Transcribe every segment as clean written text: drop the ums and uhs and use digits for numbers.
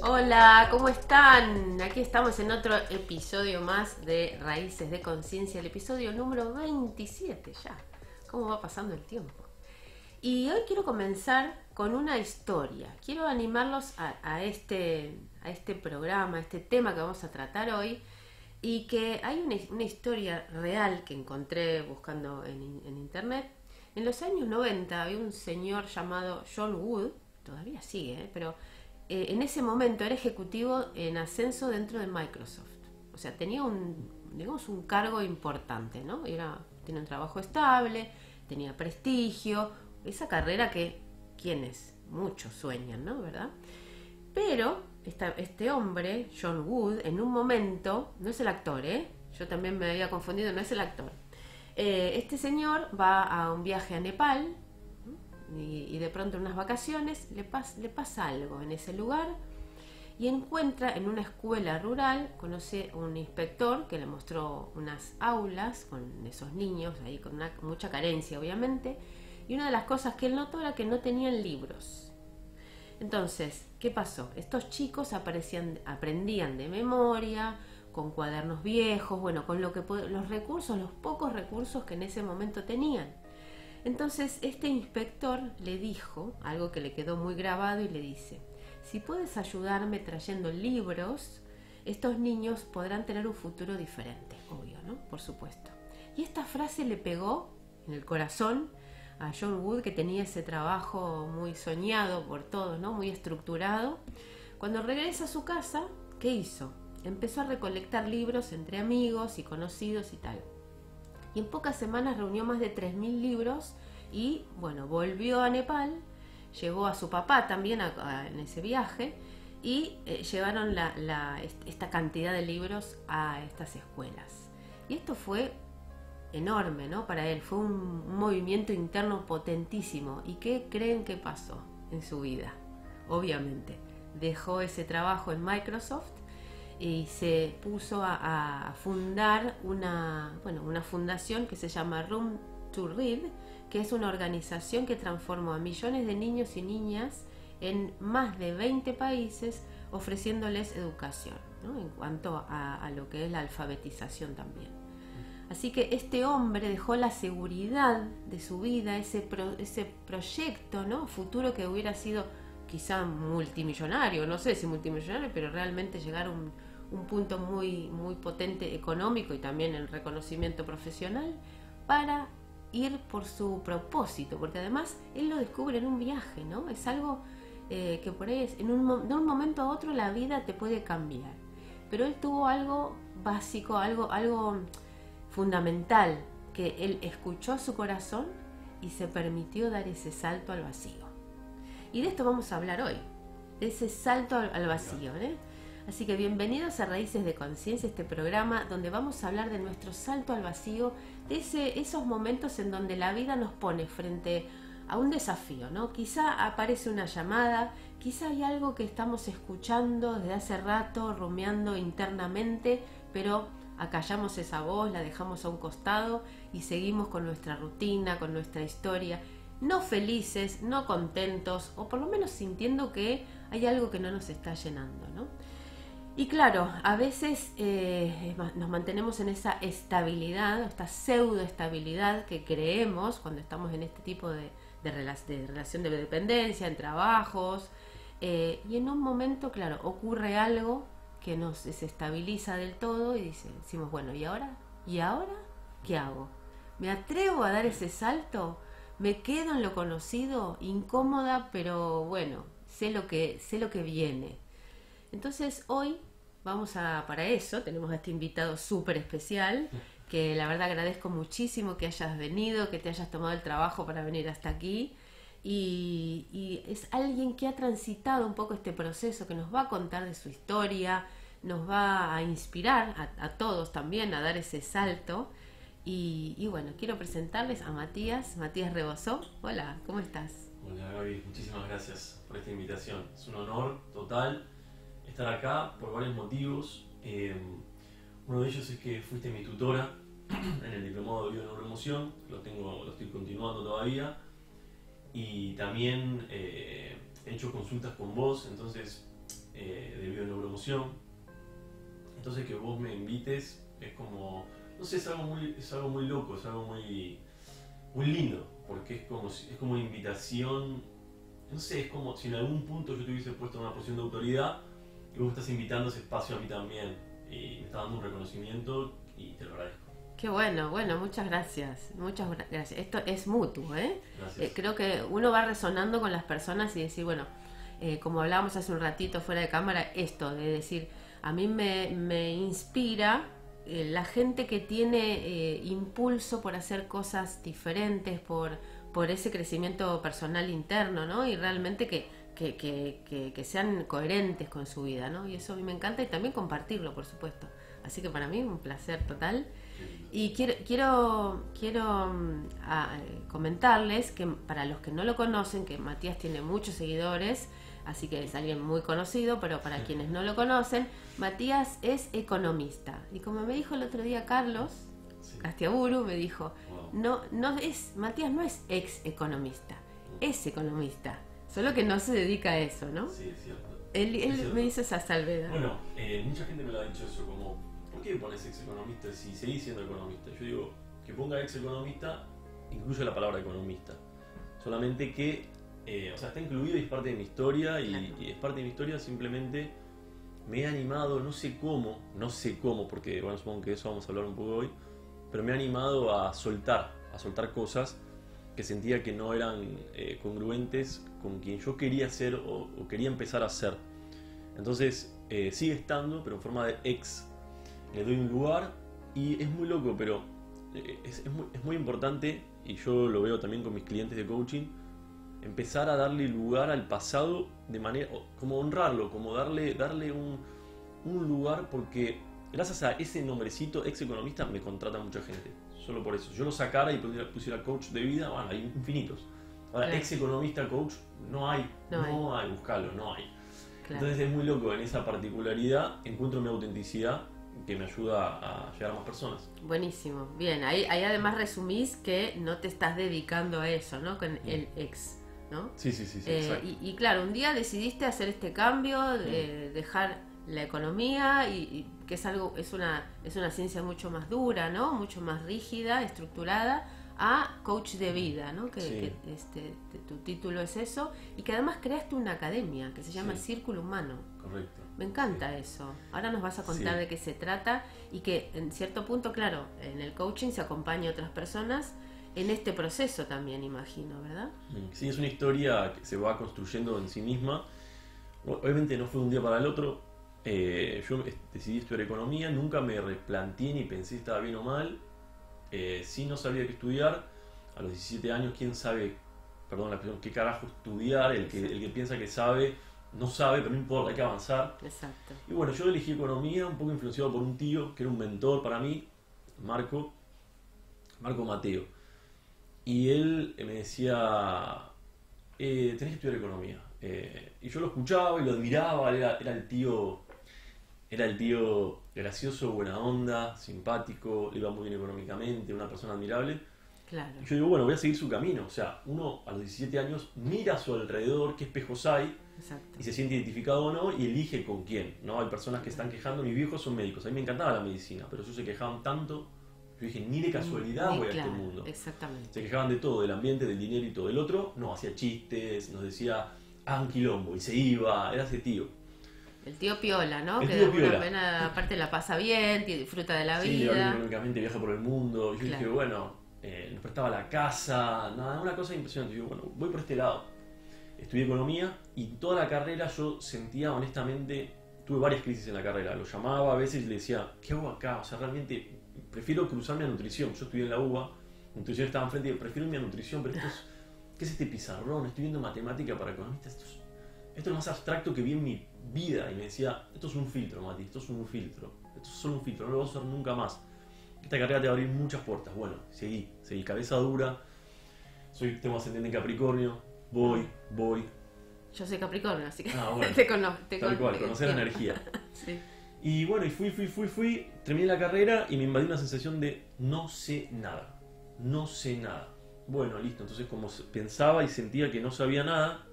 Hola, ¿cómo están? Aquí estamos en otro episodio más de Raíces de Conciencia, el episodio número 27 ya. ¿Cómo va pasando el tiempo? Y hoy quiero comenzar con una historia. Quiero animarlos a este programa, a este tema que vamos a tratar hoy. Y que hay una historia real que encontré buscando en internet. En los años 90 había un señor llamado John Wood, todavía sigue, pero en ese momento era ejecutivo en ascenso dentro de Microsoft. O sea, tenía un cargo importante, ¿no? Tenía un trabajo estable, tenía prestigio, esa carrera que quienes, muchos sueñan, ¿no? ¿Verdad? Pero este hombre, John Wood, en un momento, no es el actor, yo también me había confundido, no es el actor. Este señor va a un viaje a Nepal y de pronto en unas vacaciones le pasa algo en ese lugar y encuentra en una escuela rural, conoce a un inspector que le mostró unas aulas con esos niños ahí con mucha carencia obviamente, y una de las cosas que él notó era que no tenían libros. Entonces, ¿qué pasó? Estos chicos aprendían de memoria, con cuadernos viejos, bueno, con los pocos recursos que en ese momento tenían. Entonces, este inspector le dijo algo que le quedó muy grabado y le dice: si puedes ayudarme trayendo libros, estos niños podrán tener un futuro diferente, obvio, ¿no? Por supuesto. Y esta frase le pegó en el corazón a John Wood, que tenía ese trabajo muy soñado por todos, ¿no? Muy estructurado. Cuando regresa a su casa, ¿qué hizo? Empezó a recolectar libros entre amigos y conocidos y tal. Y en pocas semanas reunió más de 3.000 libros y, bueno, volvió a Nepal, llevó a su papá también en ese viaje y llevaron esta cantidad de libros a estas escuelas. Y esto fue enorme, ¿no? Para él fue un movimiento interno potentísimo. ¿Y qué creen que pasó en su vida? Obviamente dejó ese trabajo en Microsoft y se puso a fundar una fundación que se llama Room to Read, que es una organización que transformó a millones de niños y niñas en más de 20 países, ofreciéndoles educación, ¿no? En cuanto a lo que es la alfabetización también. Así que este hombre dejó la seguridad de su vida, ese proyecto, ¿no? Futuro que hubiera sido quizá multimillonario, no sé si multimillonario, pero realmente llegar a un punto muy, muy potente económico y también en reconocimiento profesional, para ir por su propósito, porque además él lo descubre en un viaje, ¿no? Es algo que por ahí de un momento a otro la vida te puede cambiar, pero él tuvo algo básico, algo fundamental, que él escuchó a su corazón y se permitió dar ese salto al vacío. Y de esto vamos a hablar hoy, de ese salto al vacío, Así que bienvenidos a Raíces de Conciencia, este programa donde vamos a hablar de nuestro salto al vacío, de esos momentos en donde la vida nos pone frente a un desafío, ¿no? Quizá aparece una llamada, quizá hay algo que estamos escuchando desde hace rato, rumiando internamente, pero acallamos esa voz, la dejamos a un costado y seguimos con nuestra rutina, con nuestra historia, no felices, no contentos, o por lo menos sintiendo que hay algo que no nos está llenando, ¿no? Y claro, a veces nos mantenemos en esa estabilidad, esta pseudoestabilidad que creemos cuando estamos en este tipo de relación de dependencia, en trabajos, y en un momento, claro, ocurre algo que nos desestabiliza del todo y decimos, bueno, ¿y ahora? ¿Y ahora qué hago? ¿Me atrevo a dar ese salto? ¿Me quedo en lo conocido? Incómoda, pero bueno, sé lo que viene. Entonces hoy para eso tenemos a este invitado súper especial que la verdad agradezco muchísimo que hayas venido, que te hayas tomado el trabajo para venir hasta aquí. Y es alguien que ha transitado un poco este proceso, que nos va a contar de su historia, nos va a inspirar a todos también a dar ese salto. Y bueno, quiero presentarles a Matías Rebosó. Hola, ¿cómo estás? Hola Gaby, muchísimas gracias por esta invitación. Es un honor total estar acá por varios motivos. Uno de ellos es que fuiste mi tutora en el diplomado de Bio-Neuroemoción, lo estoy continuando todavía. Y también he hecho consultas con vos, entonces, de Bio-Neuroemoción. Entonces que vos me invites es como, no sé, es algo muy loco, es algo muy lindo, porque es como una invitación, no sé, es como si en algún punto yo te hubiese puesto en una posición de autoridad y vos me estás invitando a ese espacio a mí también, y me estás dando un reconocimiento y te lo agradezco. Qué bueno, muchas gracias, Esto es mutuo, ¿eh? Gracias. Creo que uno va resonando con las personas y decir, bueno, como hablábamos hace un ratito fuera de cámara, esto de decir, a mí me inspira la gente que tiene impulso por hacer cosas diferentes, por ese crecimiento personal interno, ¿no? Y realmente que sean coherentes con su vida, ¿no? Y eso a mí me encanta, y también compartirlo, por supuesto. Así que para mí un placer total. Y quiero comentarles que para los que no lo conocen, que Matías tiene muchos seguidores, así que es alguien muy conocido, pero para quienes no lo conocen, Matías es economista. Y como me dijo el otro día Carlos Castiaburu, me dijo, Matías no es ex economista, es economista, solo que no se dedica a eso, ¿no? Sí, es cierto. Él me hizo esa salvedad. Bueno, mucha gente me lo ha dicho eso, como, ¿por qué pones ex economista si seguís siendo economista? Yo digo, que ponga ex economista incluye la palabra economista, solamente que está incluido y es parte de mi historia, y es parte de mi historia. Simplemente me he animado, no sé cómo, porque bueno, supongo que de eso vamos a hablar un poco hoy, pero me he animado a soltar cosas que sentía que no eran congruentes con quien yo quería ser o quería empezar a ser. Entonces sigue estando, pero en forma de ex. Le doy un lugar y es muy loco, pero es muy importante, y yo lo veo también con mis clientes de coaching, empezar a darle lugar al pasado de manera, como honrarlo, como darle un lugar, porque gracias a ese nombrecito ex economista me contrata mucha gente, solo por eso. Yo lo sacara y pusiera coach de vida, bueno, hay infinitos. Ahora, claro. Ex economista coach no hay, buscarlo, no hay. Claro. Entonces es muy loco, en esa particularidad encuentro mi autenticidad, que me ayuda a llegar a más personas. Buenísimo, bien, ahí además resumís que no te estás dedicando a eso, ¿no? Con el ex, ¿no? Sí, exacto. Y claro, un día decidiste hacer este cambio, dejar la economía, y que es una ciencia mucho más dura, ¿no? Mucho más rígida, estructurada, a coach de vida, ¿no? Que tu título es eso, y que además creaste una academia que se llama Círculo Humano. Correcto. Me encanta eso. Ahora nos vas a contar de qué se trata, y que en cierto punto, claro, en el coaching se acompaña a otras personas en este proceso también, imagino, ¿verdad? Sí, es una historia que se va construyendo en sí misma. Obviamente no fue de un día para el otro. Yo decidí estudiar economía, nunca me replanteé ni pensé si estaba bien o mal. Sí, no sabía qué estudiar. A los 17 años, ¿quién sabe, perdón la expresión, qué carajo estudiar? El que piensa que sabe, no sabe, pero no importa, hay que avanzar. Exacto. Y bueno, yo elegí economía un poco influenciado por un tío que era un mentor para mí, Marco Mateo. Y él me decía, tenés que estudiar economía. Y yo lo escuchaba y lo admiraba. Era el tío gracioso, buena onda, simpático, le iba muy bien económicamente, una persona admirable. Claro. Y yo digo, bueno, voy a seguir su camino. O sea, uno a los 17 años mira a su alrededor qué espejos hay. Exacto. Y se siente identificado o no, y elige con quién, ¿no? Hay personas que están quejando. Mis viejos son médicos, a mí me encantaba la medicina, pero ellos se quejaban tanto. Yo dije, ni de casualidad voy a este mundo. Exactamente. Se quejaban de todo, del ambiente, del dinero y todo. El otro no, hacía chistes, nos decía, un quilombo, y se iba, era ese tío. El tío piola, ¿no? El que tío de alguna piola. manera aparte la pasa bien, disfruta de la Sí, vida. económicamente viaja por el mundo. Yo dije, bueno, nos prestaba la casa, nada, una cosa impresionante. Yo, bueno, voy por este lado. Estudié economía y toda la carrera yo sentía, honestamente, tuve varias crisis en la carrera. Lo llamaba a veces y le decía, ¿qué hago acá? O sea, realmente prefiero cruzarme a nutrición. Yo estudié en la UBA, nutrición estaba enfrente y prefiero irme a nutrición, pero esto es, ¿qué es este pizarrón? Estoy viendo matemática para economistas. Esto es lo más abstracto que vi en mi vida. Y me decía, esto es un filtro, Mati, esto es un filtro. Esto es solo un filtro, no lo vas a usar nunca más. Esta carrera te va a abrir muchas puertas. Bueno, seguí, cabeza dura. Tengo ascendente en Capricornio, voy. Yo soy Capricornio, así que bueno. te conozco. Tal cual, conocer la energía. Sí. Y bueno, y fui, terminé la carrera y me invadió una sensación de no sé nada. Bueno, listo, entonces como pensaba y sentía que no sabía nada,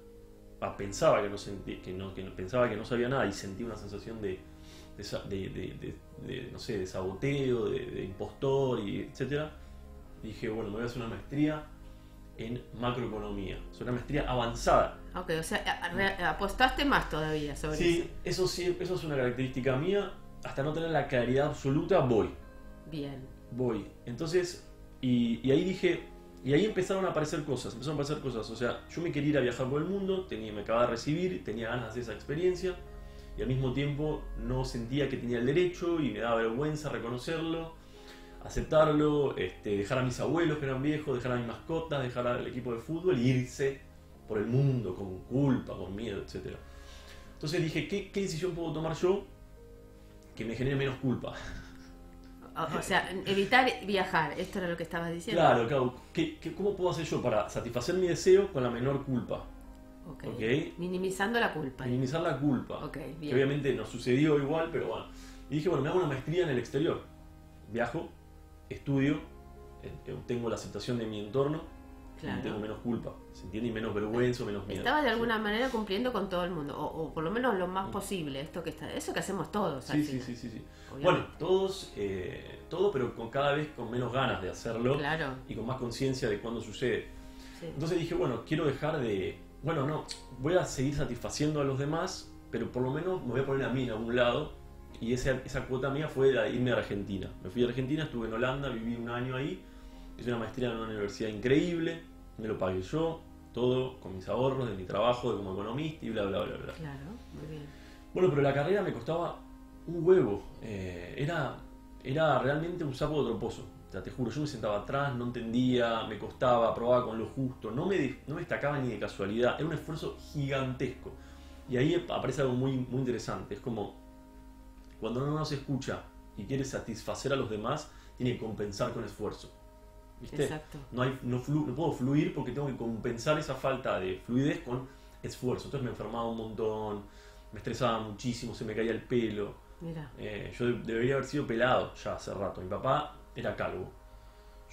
pensaba que no sabía nada y sentía una sensación de no sé, de saboteo, de impostor y etcétera. Dije, bueno, me voy a hacer una maestría en macroeconomía. Es una maestría avanzada. Ok, o sea, apostaste más todavía sobre eso. Sí, eso es una característica mía. Hasta no tener la claridad absoluta, voy. Bien. Voy. Entonces, y ahí dije, y ahí empezaron a aparecer cosas. O sea, yo me quería ir a viajar por el mundo, me acababa de recibir, tenía ganas de esa experiencia, y al mismo tiempo no sentía que tenía el derecho y me daba vergüenza reconocerlo, aceptarlo, dejar a mis abuelos que eran viejos, dejar a mis mascotas, dejar al equipo de fútbol e irse por el mundo con culpa, con miedo, etc. Entonces dije, ¿qué decisión puedo tomar yo que me genere menos culpa? O sea, evitar viajar, esto era lo que estabas diciendo. Claro. ¿Cómo puedo hacer yo para satisfacer mi deseo con la menor culpa? Okay. Minimizando la culpa. Minimizar la culpa. Okay, que obviamente no sucedió igual, pero bueno. Y dije, bueno, me hago una maestría en el exterior. Viajo, estudio, tengo la aceptación de mi entorno, claro, y tengo menos culpa, ¿se entiende? Y menos vergüenza, menos miedo. Estaba de alguna manera cumpliendo con todo el mundo, o por lo menos lo más posible, eso que hacemos todos. Sí. Bueno, todos, todo, pero cada vez con menos ganas de hacerlo, claro, y con más conciencia de cuándo sucede. Sí. Entonces dije, bueno, quiero dejar de... Bueno, no, voy a seguir satisfaciendo a los demás, pero por lo menos me voy a poner a mí en algún lado. Y esa cuota mía fue de irme a Argentina. Me fui a Argentina, estuve en Holanda, viví un año ahí. Hice una maestría en una universidad increíble. Me lo pagué yo, todo con mis ahorros, de mi trabajo, de como economista y bla. Claro, muy bien. Bueno, pero la carrera me costaba un huevo. Era realmente un sapo de otro pozo. O sea, te juro, yo me sentaba atrás, no entendía, me costaba, probaba con lo justo. No me destacaba ni de casualidad. Era un esfuerzo gigantesco. Y ahí aparece algo muy, muy interesante. Es como... Cuando uno no se escucha y quiere satisfacer a los demás, tiene que compensar con esfuerzo. ¿Viste? Exacto. No puedo fluir porque tengo que compensar esa falta de fluidez con esfuerzo. Entonces me enfermaba un montón, me estresaba muchísimo, se me caía el pelo. Mira. Yo debería haber sido pelado ya hace rato. Mi papá era calvo.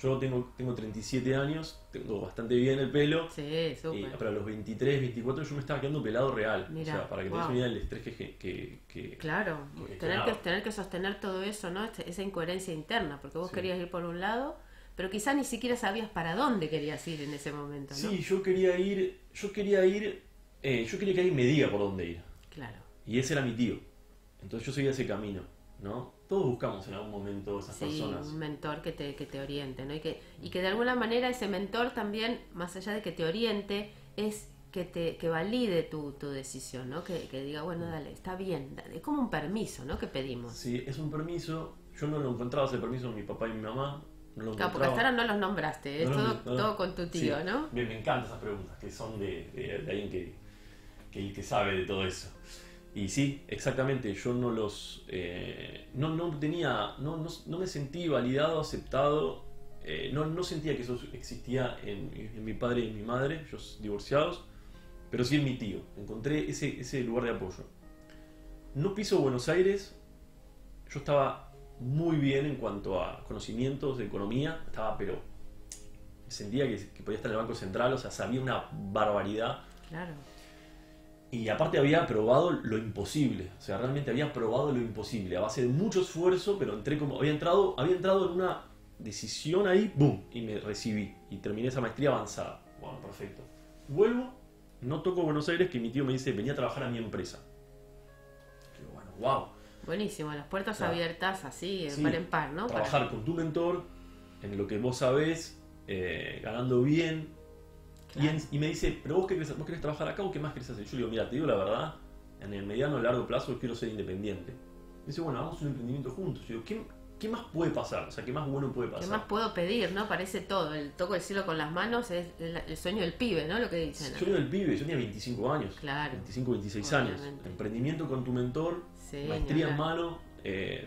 Yo tengo 37 años, tengo bastante bien el pelo. Sí, súper. Pero a los 23, 24 yo me estaba quedando pelado real. Mirá, o sea, para que tengas una idea del estrés que claro, tener que sostener todo eso, ¿no? Esa incoherencia interna, porque vos querías ir por un lado, pero quizás ni siquiera sabías para dónde querías ir en ese momento, ¿no? Sí, yo quería que alguien me diga por dónde ir. Claro. Y ese era mi tío. Entonces yo seguía ese camino, ¿no? Todos buscamos en algún momento esas personas. Sí, un mentor que te oriente, ¿no? Y que de alguna manera ese mentor también, más allá de que te oriente, es que valide tu decisión, ¿no? Que diga, bueno, dale, está bien. Es como un permiso, ¿no? Que pedimos. Sí, es un permiso. Yo no lo encontraba ese permiso en mi papá y mi mamá. No lo claro, porque hasta ahora no los nombraste, es todo con tu tío, sí, ¿no? Me encantan esas preguntas, que son de alguien que sabe de todo eso. Y sí, exactamente, yo no los... no me sentí validado, aceptado, no sentía que eso existía en mi padre y en mi madre, ellos divorciados, pero sí en mi tío. Encontré ese lugar de apoyo. No piso Buenos Aires, yo estaba muy bien en cuanto a conocimientos de economía, pero sentía que podía estar en el Banco Central, o sea, sabía una barbaridad. Claro. Y aparte había probado lo imposible, o sea, realmente había probado lo imposible, a base de mucho esfuerzo, pero había entrado en una decisión ahí, ¡boom! Y me recibí, y terminé esa maestría avanzada. Bueno, perfecto. Vuelvo, no toco Buenos Aires, que mi tío me dice, venía a trabajar a mi empresa. Digo, bueno, wow. Buenísimo, las puertas abiertas así, sí, par en par, ¿no? Trabajar con tu mentor, en lo que vos sabés, ganando bien. Claro. Y me dice, ¿pero vos querés trabajar acá o qué más querés hacer? Yo le digo, mira, te digo la verdad, en el mediano o largo plazo quiero ser independiente. Me dice, bueno, hagamos un emprendimiento juntos. Yo digo, ¿qué más puede pasar? O sea, ¿qué más bueno puede pasar? ¿Qué más puedo pedir, no? Parece todo. El toco el cielo con las manos es el sueño del pibe, ¿no? Lo que dicen. Yo del pibe, yo tenía 25 años. Claro. 25, 26 Obviamente. años. Emprendimiento con tu mentor, Sí, maestría ni en hablar. mano,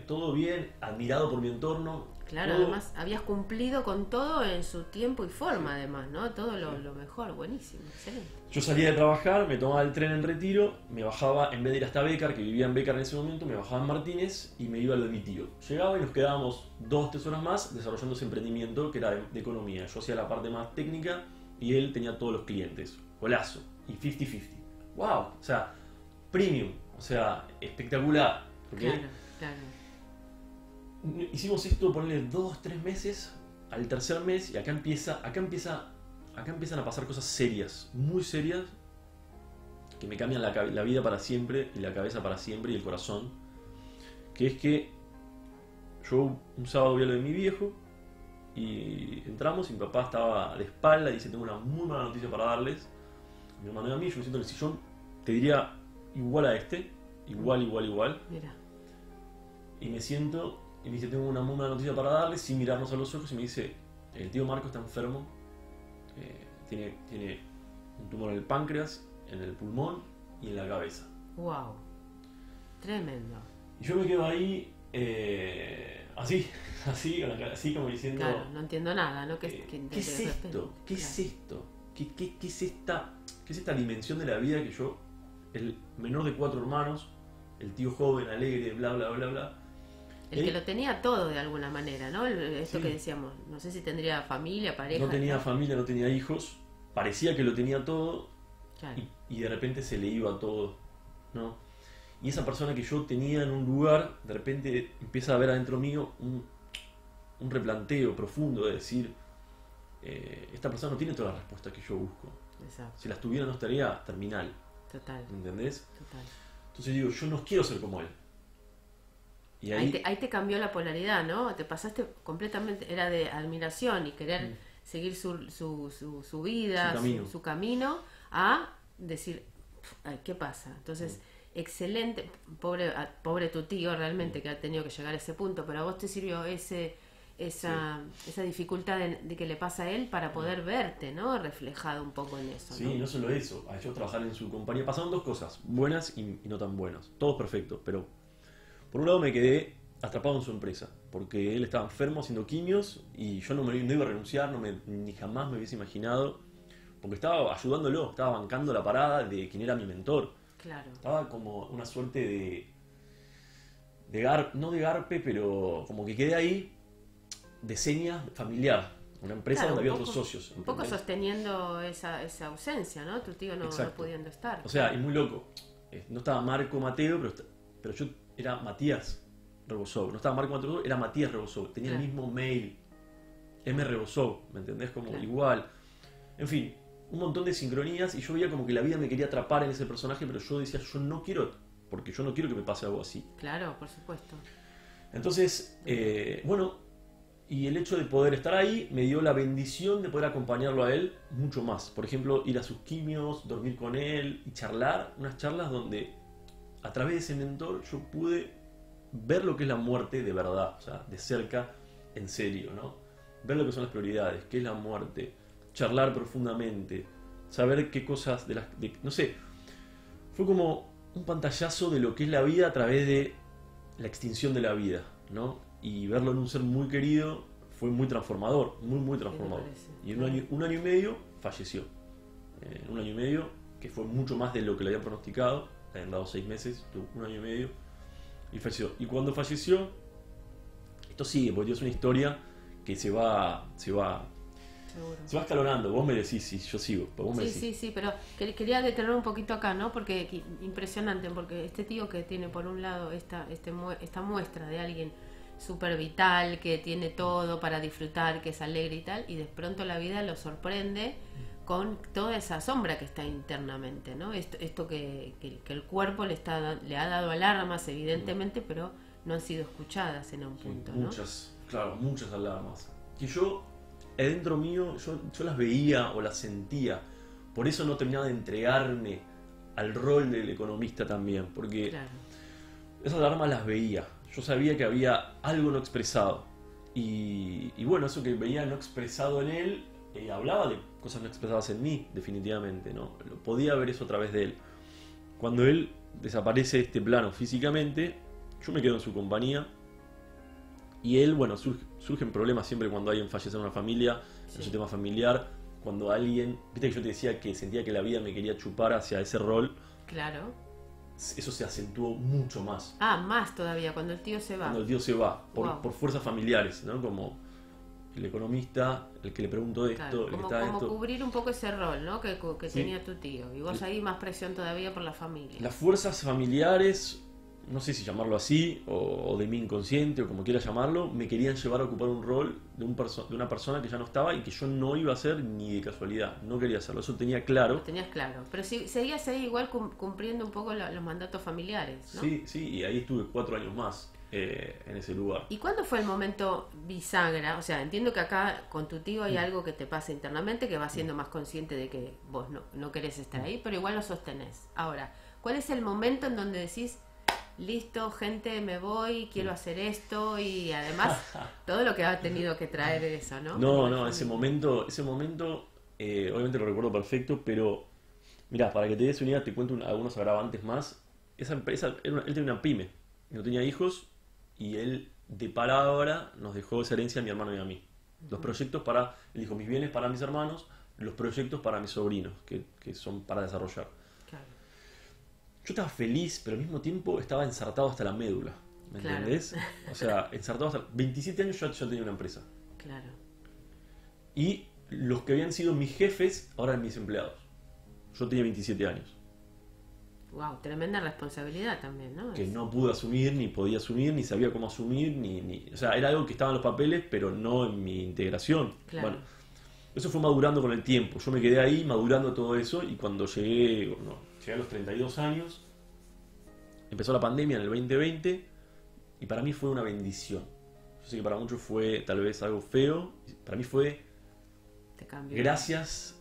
todo bien, admirado por mi entorno. Claro, todo. además habías cumplido con todo en su tiempo y forma, además, ¿no? Todo lo mejor, buenísimo, excelente. Yo salía de trabajar, me tomaba el tren en Retiro, me bajaba, en vez de ir hasta Bécar, que vivía en Bécar en ese momento, me bajaba en Martínez y me iba al de mi tío. Llegaba y nos quedábamos 2-3 horas más desarrollando ese emprendimiento que era de economía. Yo hacía la parte más técnica y él tenía todos los clientes. Golazo. Y 50-50. ¡Wow! O sea, premium. O sea, espectacular. ¿Ok? Claro, claro. Hicimos esto, ponerle 2-3 meses, al tercer mes, y acá empiezan a pasar cosas serias, muy serias, que me cambian la vida para siempre, y la cabeza para siempre, y el corazón. Que es que yo un sábado voy a lo de mi viejo, y entramos, y mi papá estaba de espalda, y dice, tengo una muy mala noticia para darles. Mi hermano y a mí, yo me siento en el sillón, te diría igual a este, igual. Mira. Y me siento y me dice, tengo una muy mala noticia para darle, sin mirarnos a los ojos, y me dice, el tío Marco está enfermo, tiene un tumor en el páncreas, en el pulmón y en la cabeza. Wow. Tremendo. Y yo me quedo ahí, así como diciendo, Claro, no entiendo nada, ¿no? ¿qué es esto? ¿Qué es esto? ¿Qué es esta dimensión de la vida que yo, el menor de 4 hermanos, el tío joven, alegre, bla, bla, bla, bla. El que lo tenía todo de alguna manera, ¿no? Esto Sí. que decíamos, no sé si tendría familia, pareja. No tenía familia, no tenía hijos, parecía que lo tenía todo, Claro. y de repente se le iba todo, ¿no? Y esa persona que yo tenía en un lugar, de repente empieza a ver adentro mío un replanteo profundo de decir, esta persona no tiene todas las respuestas que yo busco. Exacto. Si las tuviera no estaría terminal, Total. ¿entendés? Total. Entonces digo, yo no quiero ser como él. Y ahí, Ahí te cambió la polaridad, ¿no? Te pasaste completamente, era de admiración y querer seguir su vida, Su camino. su camino, a decir, ay, ¿qué pasa? Entonces, excelente, pobre tu tío realmente que ha tenido que llegar a ese punto, pero a vos te sirvió esa dificultad de que le pasa a él para poder verte, ¿no? Reflejado un poco en eso, Sí, ¿no? no solo eso, a yo trabajar en su compañía pasaron dos cosas, buenas y no tan buenas, todos perfectos, pero por un lado me quedé atrapado en su empresa, porque él estaba enfermo haciendo quimios y yo no iba a renunciar, ni jamás me hubiese imaginado, porque estaba ayudándolo, estaba bancando la parada de quien era mi mentor, Claro. estaba como una suerte no de garpe, pero como que quedé ahí de seña familiar, una empresa Claro, donde había un otros poco- socios. Un poco ¿entendés? sosteniendo esa ausencia, ¿no? Tu tío no Exacto. pudiendo estar. O sea, y muy loco. No estaba Marco Mateo, pero yo era Matías Rebosov. No estaba Marco Mateo, era Matías Rebosov. Tenía Claro. el mismo mail. M. Rebosov, ¿me entendés? Como Claro. igual. En fin, un montón de sincronías y yo veía como que la vida me quería atrapar en ese personaje, pero yo decía, yo no quiero, porque yo no quiero que me pase algo así. Claro, por supuesto. Entonces, bueno, y el hecho de poder estar ahí me dio la bendición de poder acompañarlo a él mucho más. Por ejemplo, ir a sus quimios, dormir con él y charlar, unas charlas donde a través de ese mentor yo pude ver lo que es la muerte de verdad, o sea, de cerca, en serio, ¿no? Ver lo que son las prioridades, qué es la muerte, charlar profundamente, saber qué cosas no sé, fue como un pantallazo de lo que es la vida a través de la extinción de la vida, ¿no? Y verlo en un ser muy querido fue muy transformador, muy transformador. parece? Y en un año y medio falleció. En un año y medio, que fue mucho más de lo que le había pronosticado, le habían dado 6 meses, tuvo un año y medio, y falleció. Y cuando falleció, esto sigue, porque es una historia que se va Seguro. escalonando. Vos me decís, sí, yo sigo, pero vos me Sí, decís. sí, pero quería detener un poquito acá, ¿no? Porque impresionante, porque este tío que tiene por un lado esta muestra de alguien súper vital, que tiene todo para disfrutar, que es alegre y tal, y de pronto la vida lo sorprende con toda esa sombra que está internamente, ¿no? Esto que el cuerpo le ha dado alarmas, evidentemente, pero no han sido escuchadas en un punto, ¿no? Muchas alarmas. Que yo, adentro mío, yo las veía o las sentía. Por eso no terminaba de entregarme al rol del economista también, porque Claro. esas alarmas las veía. yo sabía que había algo no expresado. Y bueno, eso que veía no expresado en él, hablaba de cosas no expresadas en mí, definitivamente, ¿no? Podía ver eso a través de él. Cuando él desaparece de este plano físicamente, yo me quedo en su compañía. Y él, bueno, surgen problemas siempre cuando alguien fallece en una familia, en su tema familiar. Cuando alguien, viste que yo te decía que sentía que la vida me quería chupar hacia ese rol. Claro. Eso se acentuó mucho más. Más todavía, cuando el tío se va. Cuando el tío se va, Wow. por fuerzas familiares, ¿no? Como el economista, el que le preguntó esto, Claro, el que como, está como esto. cubrir un poco ese rol, ¿no? Que Sí. tenía tu tío. Y vos ahí más presión todavía por la familia. Las fuerzas familiares, no sé si llamarlo así, o de mi inconsciente, o como quieras llamarlo, me querían llevar a ocupar un rol de una persona que ya no estaba y que yo no iba a hacer ni de casualidad. No quería hacerlo, eso tenía claro. Lo tenías claro. Pero si seguías ahí igual cumpliendo un poco los mandatos familiares, ¿no? Sí, sí, y ahí estuve 4 años más en ese lugar. ¿Y cuándo fue el momento bisagra? O sea, entiendo que acá con tu tío hay algo que te pasa internamente que vas siendo más consciente de que vos no querés estar ahí, pero igual lo sostenés. Ahora, ¿cuál es el momento en donde decís, listo, gente, me voy, quiero hacer esto? Y además, todo lo que ha tenido que traer eso, ¿no? No, ese momento, obviamente lo recuerdo perfecto, pero mirá, para que te des una idea, te cuento algunos agravantes más. Esa empresa, él tenía una pyme, no tenía hijos, y él de palabra nos dejó esa herencia a mi hermano y a mí. Los proyectos él dijo, mis bienes para mis hermanos, los proyectos para mis sobrinos, que son para desarrollar. Claro. Yo estaba feliz, pero al mismo tiempo estaba ensartado hasta la médula, ¿me Claro. entendés? O sea, ensartado hasta 27 años yo tenía una empresa. Claro. Y los que habían sido mis jefes ahora eran mis empleados. Yo tenía 27 años. Wow, tremenda responsabilidad también, ¿no? Que no pude asumir, ni podía asumir, ni sabía cómo asumir, o sea, era algo que estaba en los papeles, pero no en mi integración. Claro. Bueno, eso fue madurando con el tiempo. Yo me quedé ahí madurando todo eso, y cuando llegué a los 32 años, empezó la pandemia en el 2020, y para mí fue una bendición. Yo sé que para muchos fue tal vez algo feo, para mí fue Te cambió. gracias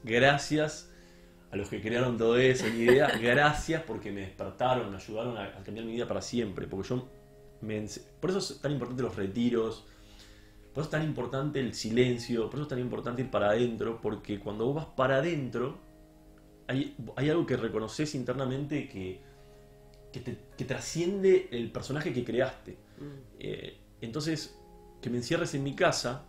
a los que crearon todo eso, mi idea, gracias porque me despertaron, me ayudaron a cambiar mi vida para siempre, porque por eso es tan importante los retiros, por eso es tan importante el silencio, por eso es tan importante ir para adentro, porque cuando vos vas para adentro, hay algo que reconoces internamente que trasciende el personaje que creaste. Entonces, que me encierres en mi casa,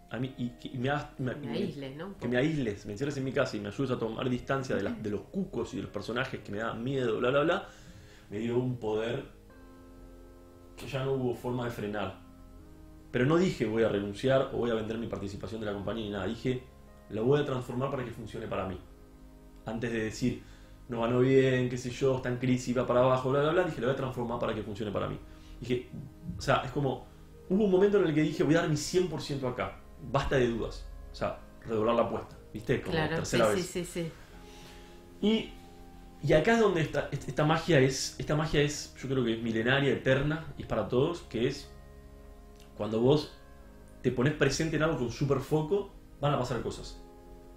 a mí, y me aísles, ¿no? Que me aísles, me encierres en mi casa y me ayudes a tomar distancia de los cucos y de los personajes que me daban miedo, bla, bla, bla, me dio un poder que ya no hubo forma de frenar. Pero no dije voy a renunciar o voy a vender mi participación de la compañía ni nada, dije la voy a transformar para que funcione para mí. Antes de decir, no ganó bien, qué sé yo, está en crisis, va para abajo, bla, bla, bla, dije la voy a transformar para que funcione para mí. Dije, o sea, es como, hubo un momento en el que dije voy a dar mi 100% acá. Basta de dudas. O sea, redoblar la apuesta. ¿Viste? Como Claro, tercera sí, vez. sí. Y acá es donde esta magia es, yo creo que es milenaria, eterna, y es para todos, que es cuando vos te pones presente en algo con super foco, van a pasar cosas.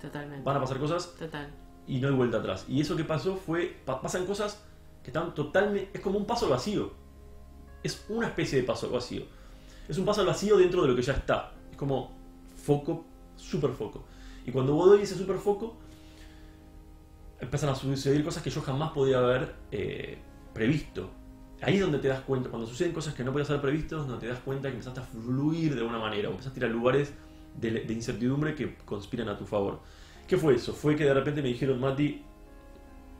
Totalmente. Van a pasar cosas Total. y no hay vuelta atrás. Y eso que pasó fue, pasan cosas que están totalmente, es como un paso al vacío. Es una especie de paso al vacío. Es un paso al vacío dentro de lo que ya está. Es como foco, super foco. Y cuando vos doy ese super foco, empiezan a suceder cosas que yo jamás podía haber previsto. Ahí es donde te das cuenta, cuando suceden cosas que no podías haber previsto, es donde te das cuenta que empezaste a fluir de alguna manera, o empezaste a ir a lugares de incertidumbre que conspiran a tu favor. ¿Qué fue eso? Fue que de repente me dijeron, Mati,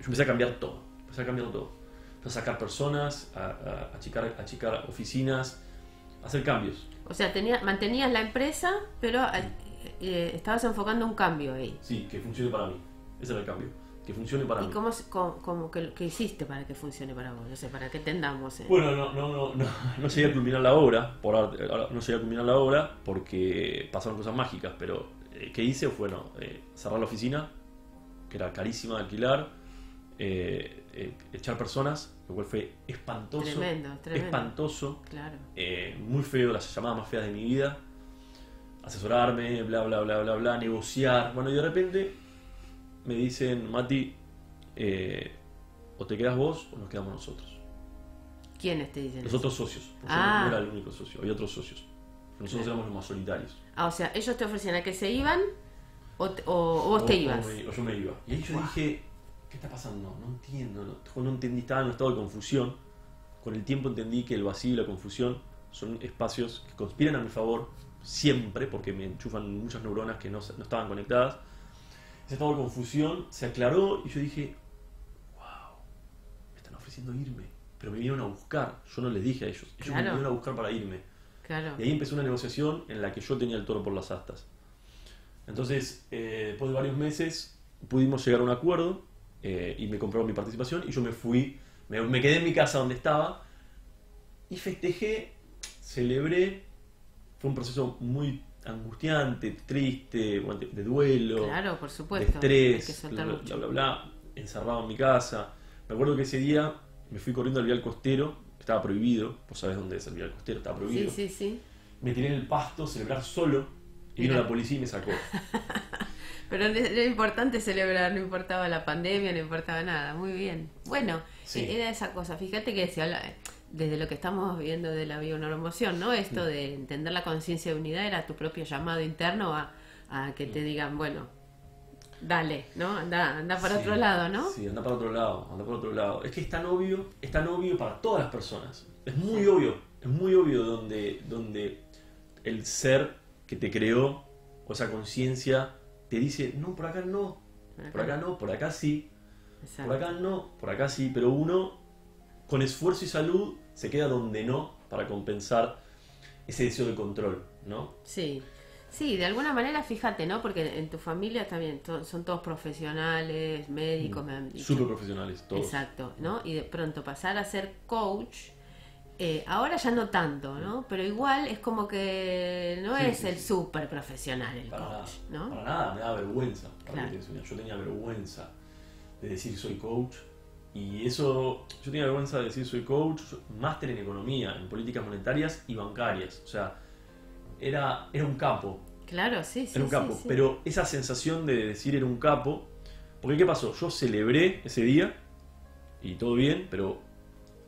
yo empecé a cambiar todo. Empecé a sacar personas, a achicar oficinas, a hacer cambios. O sea, mantenías la empresa, pero estabas enfocando un cambio ahí. Sí, que funcione para mí. Ese era el cambio. Que funcione para mí. ¿Y cómo qué hiciste para que funcione para vos? No sé, para que entendamos. Bueno, no llegué a culminar la obra, no llegué a culminar la obra porque pasaron cosas mágicas, pero ¿qué hice? Bueno, cerrar la oficina, que era carísima de alquilar, echar personas, lo cual fue espantoso. Tremendo. Espantoso. Claro. Muy feo, las llamadas más feas de mi vida. Asesorarme, bla, bla, bla, bla, bla, negociar. Bueno, y de repente me dicen, Mati, o te quedas vos o nos quedamos nosotros. ¿Quiénes te dicen Los eso? otros socios. Porque Ah. yo no era el único socio, había otros socios. Nosotros Claro. éramos los más solitarios. Ah, o sea, ellos te ofrecían a que se iban o vos te ibas. O yo me iba. Y ahí yo Guau. dije, ¿qué está pasando? No entiendo. No entendí, estaba en un estado de confusión. Con el tiempo entendí que el vacío y la confusión son espacios que conspiran a mi favor siempre, porque me enchufan muchas neuronas que no estaban conectadas. Ese estado de confusión se aclaró y yo dije, wow, me están ofreciendo irme. Pero me vinieron a buscar. Yo no les dije a ellos. Ellos Claro. me vinieron a buscar para irme. Claro. Y ahí empezó una negociación en la que yo tenía el toro por las astas. Entonces, después de varios meses, pudimos llegar a un acuerdo y me compraron mi participación y yo me fui, me quedé en mi casa donde estaba y festejé, celebré. Fue un proceso muy angustiante, triste, de duelo, Claro, por de supuesto. Hay que estrés, soltar bla, mucho. bla, bla, bla, encerrado en mi casa. Me acuerdo que ese día me fui corriendo al vial costero, estaba prohibido, vos sabés dónde es el vial costero, estaba prohibido. Sí, sí, sí. Me tiré en el pasto, celebrar solo, y vino Mira. la policía y me sacó. Pero era importante celebrar, no importaba la pandemia, no importaba nada. Muy bien. Bueno, Sí. era esa cosa. Fíjate que se habla, desde lo que estamos viendo de la bioneuromoción, ¿no? Esto de entender la conciencia de unidad era tu propio llamado interno a que te digan, bueno, dale, ¿no? Anda para Sí, otro lado, ¿no? Sí, anda para otro lado. Es que es tan obvio para todas las personas. Es muy obvio donde el ser que te creó, o esa conciencia, te dice, no, por acá no, por acá no, por acá sí, Exacto. por acá no, por acá sí, pero uno, con esfuerzo y salud, se queda donde no, para compensar ese deseo de control, ¿no? Sí, sí, de alguna manera, fíjate, ¿no? Porque en tu familia también son todos profesionales, médicos, me han dicho. Súper profesionales, todos. Exacto, ¿no? Y de pronto pasar a ser coach, ahora ya no tanto, ¿no? Pero igual es como que no Sí, es sí, el sí. súper profesional el Para coach, nada, ¿no? para nada, me daba vergüenza. ¿Para Claro. qué te enseño? Yo tenía vergüenza de decir soy coach. Y eso, yo tenía vergüenza de decir soy coach, máster en economía, en políticas monetarias y bancarias. O sea, era un capo, Claro, sí, sí. era un capo. sí, sí. Pero esa sensación de decir era un capo, porque ¿qué pasó? Yo celebré ese día y todo bien, pero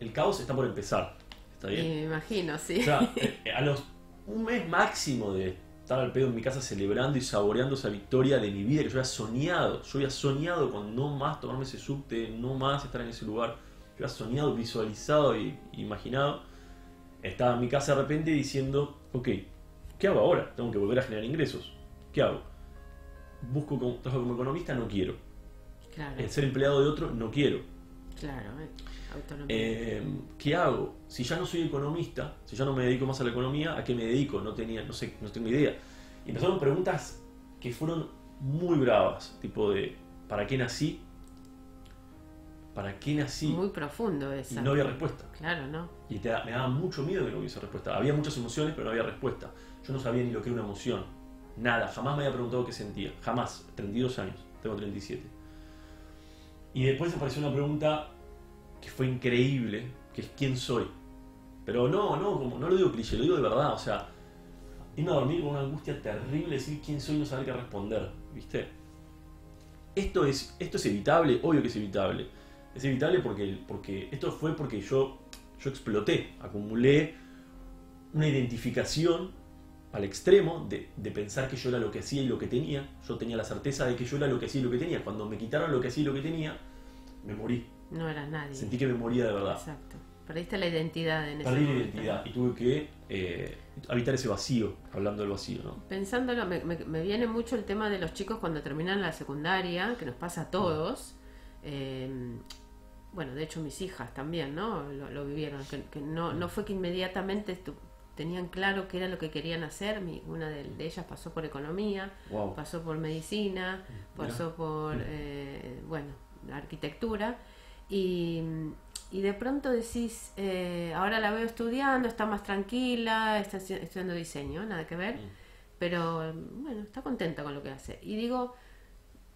el caos está por empezar. ¿Está Y bien? me imagino, sí. O sea, un mes máximo de estar al pedo en mi casa celebrando y saboreando esa victoria de mi vida que yo había soñado. Yo había soñado con no más tomarme ese subte, no más estar en ese lugar. Yo había soñado, visualizado e imaginado. Estaba en mi casa de repente diciendo, ok, ¿qué hago ahora? Tengo que volver a generar ingresos. ¿Qué hago? Busco trabajo como economista, no quiero. Claro, Ser empleado de otro, no quiero. claro, autonomía. ¿Qué hago? Si ya no soy economista, si ya no me dedico más a la economía, ¿a qué me dedico? No sé, no tengo idea. Y empezaron preguntas que fueron muy bravas, tipo de ¿para qué nací? ¿Para qué nací? Muy profundo Y esa. no había respuesta. Claro, ¿no? Y me daba mucho miedo que no hubiese respuesta. Había muchas emociones, pero no había respuesta. Yo no sabía ni lo que era una emoción. Nada, jamás me había preguntado qué sentía. Jamás. 32 años, tengo 37. Y después apareció una pregunta que fue increíble, que es ¿quién soy? Pero no lo digo cliché, lo digo de verdad. O sea, irme a dormir con una angustia terrible, decir quién soy y no saber qué responder. ¿Viste? Esto es evitable, obvio que es evitable. Es evitable porque esto fue porque yo exploté, acumulé una identificación al extremo de pensar que yo era lo que hacía y lo que tenía. Yo tenía la certeza de que yo era lo que hacía y lo que tenía. Cuando me quitaron lo que hacía y lo que tenía, me morí. No eras nadie. Sentí que me moría de verdad. Exacto. Perdiste la identidad en ese Perdí la momento. identidad y tuve que habitar ese vacío, hablando del vacío, ¿no? Pensándolo, me viene mucho el tema de los chicos cuando terminan la secundaria, que nos pasa a todos. Bueno, de hecho mis hijas también, ¿no? Lo vivieron, que no fue que inmediatamente tenían claro qué era lo que querían hacer. Una de ellas pasó por economía, Wow. pasó por medicina, pasó por, bueno, arquitectura. Y de pronto decís, ahora la veo estudiando, está más tranquila, está estudiando diseño, nada que ver, pero bueno, está contenta con lo que hace. Y digo,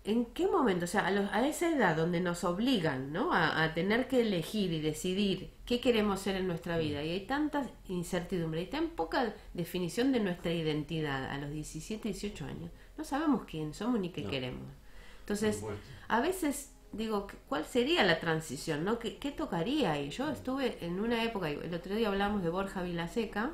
¿en qué momento? O sea, a esa edad donde nos obligan, ¿no? a tener que elegir y decidir qué queremos ser en nuestra vida, y hay tanta incertidumbre y tan poca definición de nuestra identidad a los 17, 18 años, no sabemos quién somos ni qué No. queremos. Entonces, Por supuesto. a veces digo, ¿cuál sería la transición, ¿no? ¿Qué tocaría ahí? Yo estuve en una época, el otro día hablamos de Borja Vilaseca,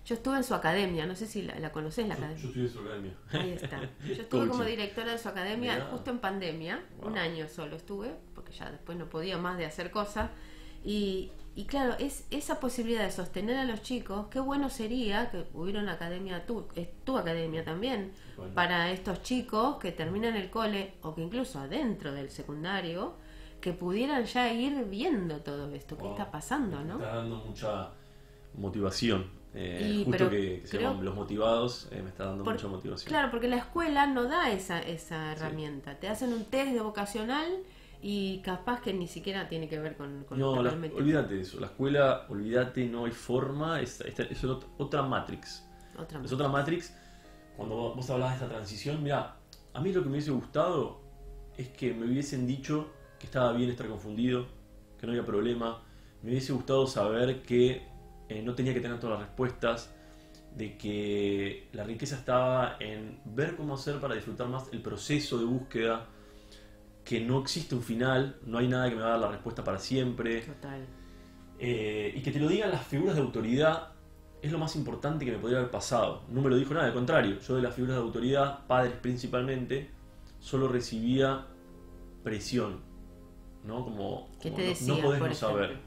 yo estuve en su academia, no sé si la conocés, la academia. Yo estuve en su academia. Ahí está. Yo estuve como directora de su academia. Mirá. Justo en pandemia, wow. Un año solo estuve, porque ya después no podía más de hacer cosas. Y claro, es esa posibilidad de sostener a los chicos, qué bueno sería que hubiera una academia, tu academia también, bueno, para estos chicos que terminan el cole, o que incluso adentro del secundario, que pudieran ya ir viendo todo esto, wow, qué está pasando, ¿no? Está dando mucha motivación. Justo que se llaman Los Motivados, me está dando mucha motivación. Claro, porque la escuela no da esa herramienta. Sí. Te hacen un test de vocacional y capaz que ni siquiera tiene que ver con no, lo que olvídate de eso. La escuela, olvídate, no hay forma. Es otra Matrix. Es otra Matrix. Cuando vos hablabas de esta transición, mira, a mí lo que me hubiese gustado es que me hubiesen dicho que estaba bien estar confundido, que no había problema. Me hubiese gustado saber que no tenía que tener todas las respuestas, de que la riqueza estaba en ver cómo hacer para disfrutar más el proceso de búsqueda, que no existe un final, no hay nada que me va a dar la respuesta para siempre. Total. Y que te lo digan las figuras de autoridad es lo más importante que me podría haber pasado. No me lo dijo nada, al contrario, yo de las figuras de autoridad, padres principalmente, solo recibía presión, ¿no? Como ¿qué te decían, no podés no saber.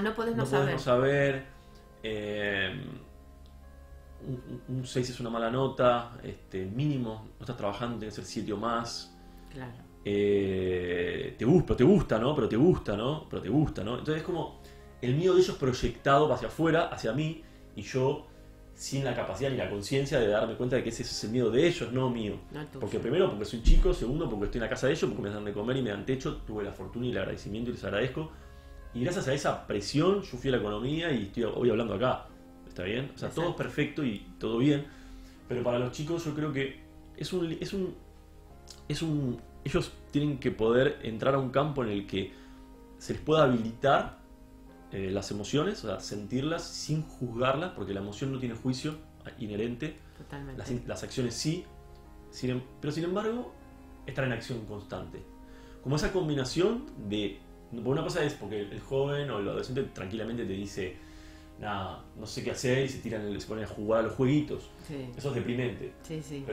No podés no saber. Podés no saber. Un 6 es una mala nota, mínimo, no estás trabajando, tiene que ser 7 o más. Claro. Te gusta, ¿no? Pero te gusta, ¿no? Entonces es como el miedo de ellos proyectado hacia afuera, hacia mí, y yo sin la capacidad ni la conciencia de darme cuenta de que ese es el miedo de ellos, no mío. No, porque primero, porque soy chico, segundo, porque estoy en la casa de ellos, porque me dan de comer y me dan techo, tuve la fortuna y el agradecimiento y les agradezco. Y gracias a esa presión yo fui a la economía y estoy hoy hablando acá. ¿Está bien? O sea, exacto, todo es perfecto y todo bien. Pero para los chicos yo creo que ellos tienen que poder entrar a un campo en el que se les pueda habilitar las emociones, o sea, sentirlas sin juzgarlas, porque la emoción no tiene juicio inherente. Totalmente. Las acciones sí, pero sin embargo, estar en acción constante. Como esa combinación de... Una cosa es porque el joven o el adolescente tranquilamente te dice, nada, no sé qué hacer, y se ponen a jugar a los jueguitos. Sí. Eso es deprimente. Sí, sí.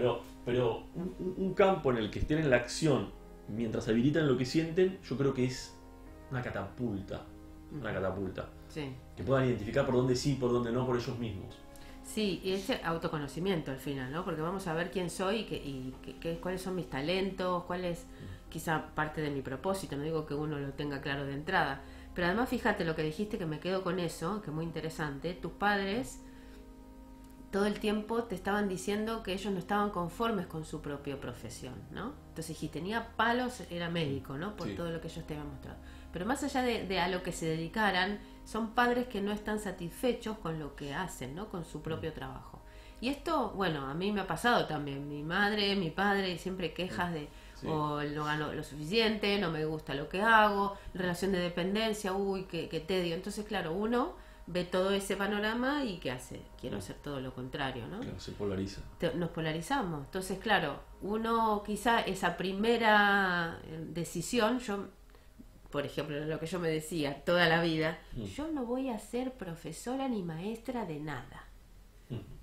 Pero un campo en el que estén en la acción mientras habilitan lo que sienten, yo creo que es una catapulta. Una catapulta. Sí. Que puedan identificar por dónde sí, por dónde no, por ellos mismos. Sí, y ese autoconocimiento al final, ¿no? Porque vamos a ver quién soy y cuáles son mis talentos, cuál es quizá parte de mi propósito. No digo que uno lo tenga claro de entrada, pero además fíjate lo que dijiste, que me quedo con eso, que es muy interesante. Tus padres todo el tiempo te estaban diciendo que ellos no estaban conformes con su propia profesión, ¿no? Entonces dijiste, tenía palos, era médico, ¿no? Por todo lo que ellos te habían mostrado. Pero más allá de a lo que se dedicaran, son padres que no están satisfechos con lo que hacen, ¿no? Con su propio trabajo. Y esto, bueno, a mí me ha pasado también. Mi madre, mi padre, siempre quejas de o no gano lo suficiente, no me gusta lo que hago, relación de dependencia, uy, qué tedio. Entonces, claro, uno ve todo ese panorama y ¿qué hace? Quiero hacer todo lo contrario, ¿no? Claro, se polariza. Nos polarizamos. Entonces, claro, uno quizá esa primera decisión, yo, por ejemplo, lo que yo me decía toda la vida, yo no voy a ser profesora ni maestra de nada.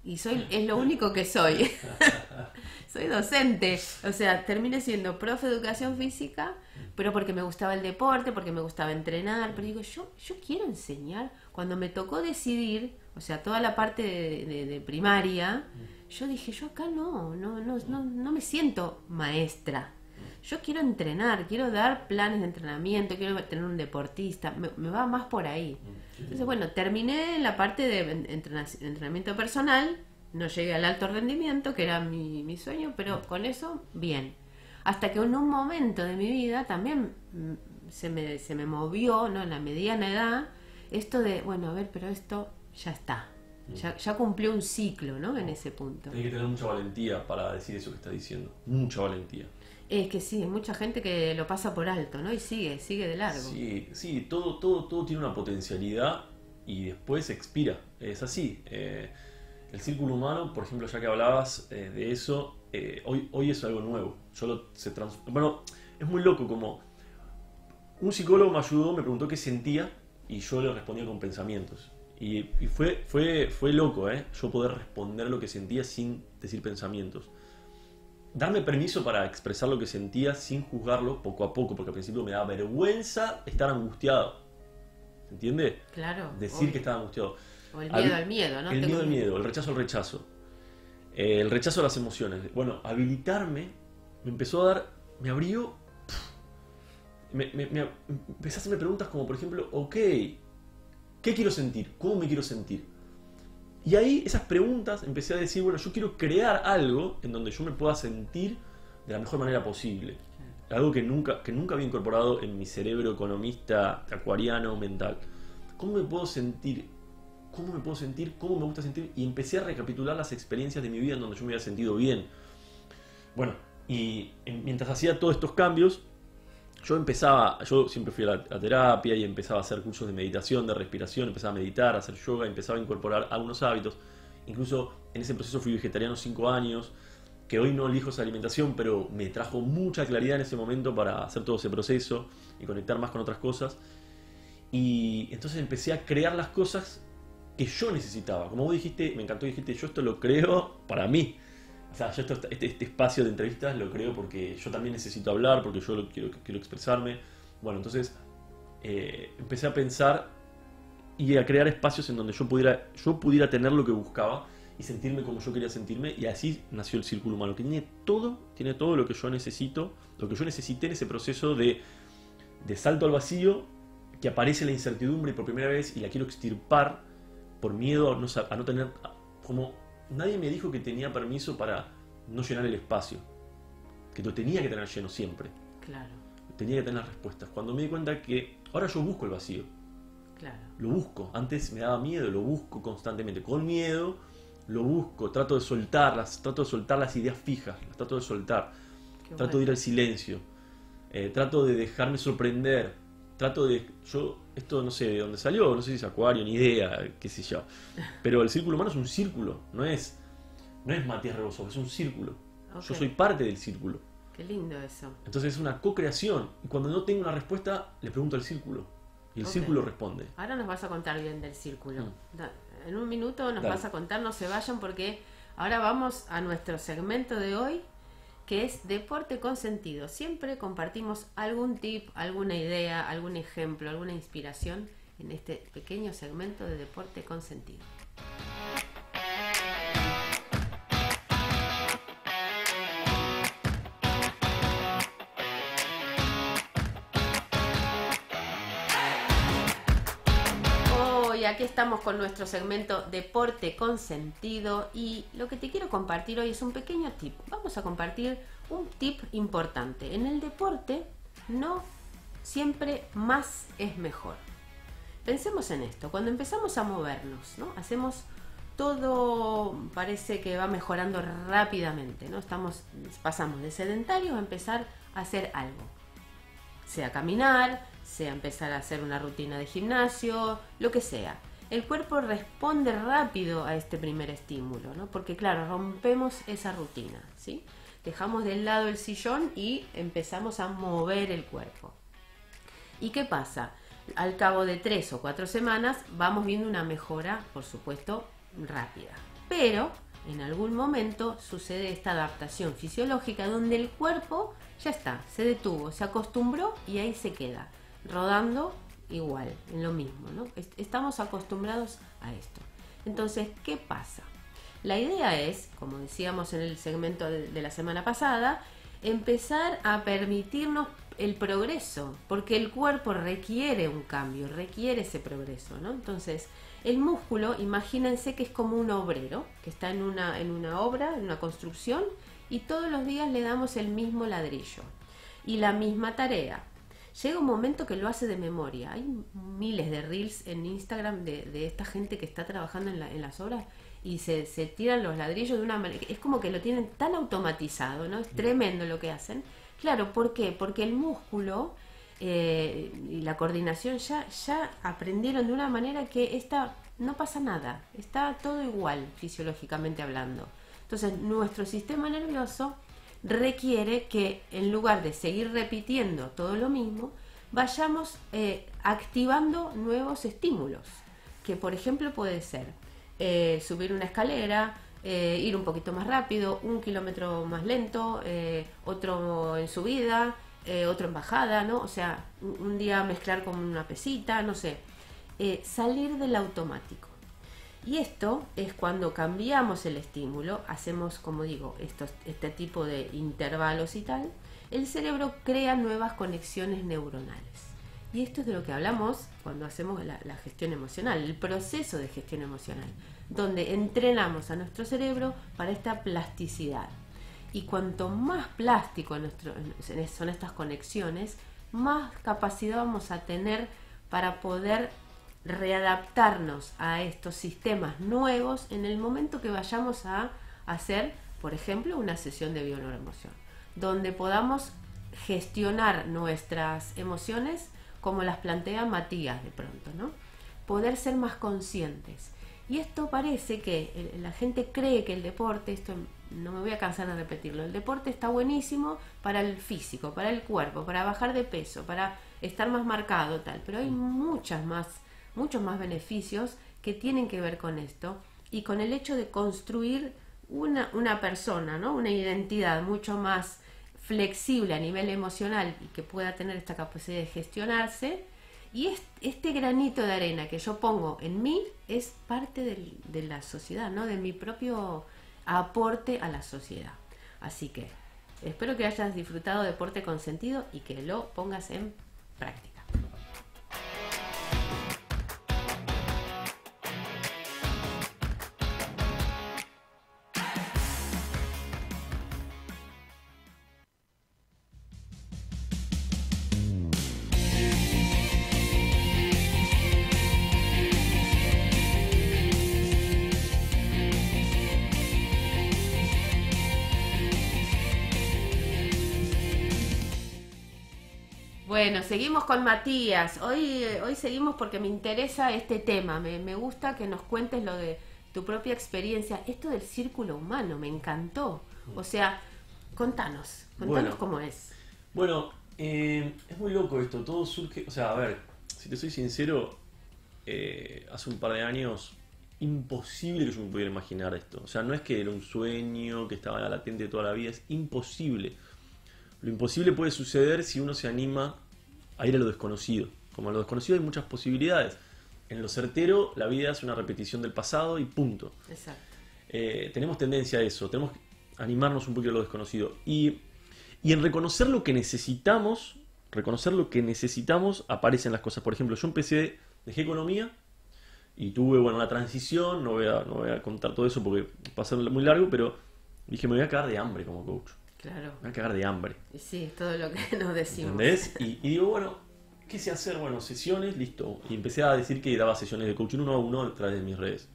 Y es lo único que soy. Soy docente. O sea, terminé siendo profe de educación física, pero porque me gustaba el deporte, porque me gustaba entrenar. Pero digo, yo quiero enseñar. Cuando me tocó decidir, o sea, toda la parte de primaria, yo dije, yo acá no me siento maestra. Yo quiero entrenar, quiero dar planes de entrenamiento, quiero tener un deportista, me va más por ahí. Entonces, bueno, terminé la parte de entrenamiento personal, no llegué al alto rendimiento, que era mi sueño, pero con eso, bien. Hasta que en un momento de mi vida también se me movió, ¿no? En la mediana edad, esto de, bueno, a ver, pero esto ya está. Ya cumplió un ciclo, ¿no? En ese punto. Tienes que tener mucha valentía para decir eso que estás diciendo. Mucha valentía. Es que sí, hay mucha gente que lo pasa por alto, ¿no? Y sigue de largo. Sí, todo tiene una potencialidad y después expira. Es así. El círculo humano, por ejemplo, ya que hablabas de eso, hoy es algo nuevo. Bueno, es muy loco como un psicólogo me ayudó, me preguntó qué sentía y yo le respondía con pensamientos. Y fue loco, yo poder responder lo que sentía sin decir pensamientos. Darme permiso para expresar lo que sentía sin juzgarlo poco a poco, porque al principio me daba vergüenza estar angustiado. ¿Se entiende? Claro. Decir obvio. que estaba angustiado. O el miedo al miedo, ¿no? El miedo al miedo, el rechazo al rechazo. El rechazo a las emociones. Bueno, habilitarme me empezó a dar, me abrió. Empecé a hacerme preguntas como, por ejemplo, ok, ¿qué quiero sentir? ¿Cómo me quiero sentir? Y ahí esas preguntas empecé a decir, bueno, yo quiero crear algo en donde yo me pueda sentir de la mejor manera posible. Algo que nunca había incorporado en mi cerebro economista, acuariano, mental. ¿Cómo me puedo sentir? ¿Cómo me puedo sentir? ¿Cómo me gusta sentir? Y empecé a recapitular las experiencias de mi vida en donde yo me había sentido bien. Bueno, y mientras hacía todos estos cambios, yo siempre fui a la terapia y empezaba a hacer cursos de meditación, de respiración, empezaba a meditar, a hacer yoga, empezaba a incorporar algunos hábitos. Incluso en ese proceso fui vegetariano 5 años, que hoy no elijo esa alimentación, pero me trajo mucha claridad en ese momento para hacer todo ese proceso y conectar más con otras cosas. Y entonces empecé a crear las cosas que yo necesitaba. Como vos dijiste, me encantó, dijiste, yo esto lo creo para mí. O sea, yo este espacio de entrevistas lo creo porque yo también necesito hablar, porque yo quiero expresarme. Bueno, entonces empecé a pensar y a crear espacios en donde yo pudiera tener lo que buscaba y sentirme como yo quería sentirme, y así nació el Círculo Humano, que tiene todo lo que yo necesito, lo que yo necesité en ese proceso de salto al vacío, que aparece la incertidumbre por primera vez y la quiero extirpar por miedo a no tener, como nadie me dijo que tenía permiso para no llenar el espacio, que lo tenía que tener lleno siempre. Claro. Tenía que tener respuestas. Cuando me di cuenta que ahora yo busco el vacío. Claro. Lo busco. Antes me daba miedo, lo busco constantemente. Con miedo lo busco, trato de soltar las ideas fijas, las trato de soltar. Qué Trato bueno. de ir al silencio. Trato de dejarme sorprender. Esto no sé de dónde salió, no sé si es acuario, ni idea, qué sé yo. Pero el Círculo Humano es un círculo, no es Matías Rebosov, es un círculo. Okay. Yo soy parte del círculo. Qué lindo eso. Entonces es una co-creación. Y cuando no tengo una respuesta, le pregunto al círculo. Y el Ok. círculo responde. Ahora nos vas a contar bien del círculo. En un minuto nos Dale. vas a contar, no se vayan porque ahora vamos a nuestro segmento de hoy, que es Deporte con Sentido. Siempre compartimos algún tip, alguna idea, algún ejemplo, alguna inspiración en este pequeño segmento de Deporte con Sentido. Hoy aquí estamos con nuestro segmento Deporte con Sentido y lo que te quiero compartir hoy es un pequeño tip. Vamos a compartir un tip importante. En el deporte no siempre más es mejor. Pensemos en esto. Cuando empezamos a movernos, ¿no? Hacemos todo, parece que va mejorando rápidamente, ¿no? Pasamos de sedentarios a empezar a hacer algo. Sea caminar, sea empezar a hacer una rutina de gimnasio, lo que sea. El cuerpo responde rápido a este primer estímulo, ¿no? Porque claro, rompemos esa rutina, ¿sí? Dejamos de lado el sillón y empezamos a mover el cuerpo. ¿Y qué pasa? Al cabo de 3 o 4 semanas vamos viendo una mejora, por supuesto, rápida. Pero en algún momento sucede esta adaptación fisiológica donde el cuerpo ya está, se detuvo, se acostumbró y ahí se queda, rodando igual, en lo mismo, ¿no? Estamos acostumbrados a esto. Entonces, ¿qué pasa? La idea es, como decíamos en el segmento de la semana pasada, empezar a permitirnos el progreso, porque el cuerpo requiere un cambio, requiere ese progreso, ¿no? Entonces, el músculo, imagínense que es como un obrero que está en una obra, en una construcción, y todos los días le damos el mismo ladrillo y la misma tarea. Llega un momento que lo hace de memoria. Hay miles de reels en Instagram de esta gente que está trabajando en las obras y se tiran los ladrillos de una manera. Es como que lo tienen tan automatizado, ¿no? Es tremendo lo que hacen. Claro, ¿por qué? Porque el músculo y la coordinación ya aprendieron de una manera que no pasa nada. Está todo igual fisiológicamente hablando. Entonces, nuestro sistema nervioso requiere que en lugar de seguir repitiendo todo lo mismo, vayamos activando nuevos estímulos, que por ejemplo puede ser subir una escalera, ir un poquito más rápido, 1 kilómetro más lento, otro en subida, otro en bajada, ¿no? O sea, un día mezclar con una pesita, no sé, salir del automático. Y esto es cuando cambiamos el estímulo, hacemos, como digo, este tipo de intervalos y tal, el cerebro crea nuevas conexiones neuronales. Y esto es de lo que hablamos cuando hacemos la gestión emocional, el proceso de gestión emocional, donde entrenamos a nuestro cerebro para esta plasticidad. Y cuanto más plástico son estas conexiones, más capacidad vamos a tener para poder readaptarnos a estos sistemas nuevos en el momento que vayamos a hacer, por ejemplo, una sesión de bioneuroemoción, donde podamos gestionar nuestras emociones como las plantea Matías de pronto, ¿no? Poder ser más conscientes. Y esto parece que la gente cree que el deporte, esto no me voy a cansar de repetirlo, el deporte está buenísimo para el físico, para el cuerpo, para bajar de peso, para estar más marcado, tal, pero hay muchos más beneficios que tienen que ver con esto y con el hecho de construir una persona, ¿no? Una identidad mucho más flexible a nivel emocional y que pueda tener esta capacidad de gestionarse. Y este granito de arena que yo pongo en mí es parte de la sociedad, ¿no? De mi propio aporte a la sociedad. Así que espero que hayas disfrutado de Deporte con Sentido y que lo pongas en práctica. Bueno, seguimos con Matías. Hoy seguimos porque me interesa este tema. Me gusta que nos cuentes lo de tu propia experiencia. Esto del círculo humano, me encantó. O sea, contanos cómo es. Bueno, es muy loco esto. Todo surge... O sea, a ver, si te soy sincero, hace un par de años, imposible que yo me pudiera imaginar esto. O sea, no es que era un sueño que estaba latente toda la vida, es imposible. Lo imposible puede suceder si uno se anima a ir a lo desconocido. Como a lo desconocido hay muchas posibilidades. En lo certero, la vida es una repetición del pasado y punto. Exacto. Tenemos tendencia a eso, tenemos que animarnos un poquito a lo desconocido. Y en reconocer lo que necesitamos, aparecen las cosas. Por ejemplo, yo dejé economía y tuve una transición. No voy a contar todo eso porque va a ser muy largo, pero dije, me voy a cagar de hambre como coach. Claro. Me voy a cagar de hambre. Sí, todo lo que nos decimos. ¿Entendés? Y digo, bueno, ¿qué sé hacer? Bueno, sesiones, listo. Y empecé a decir que daba sesiones de coaching 1 a 1 a través de mis redes.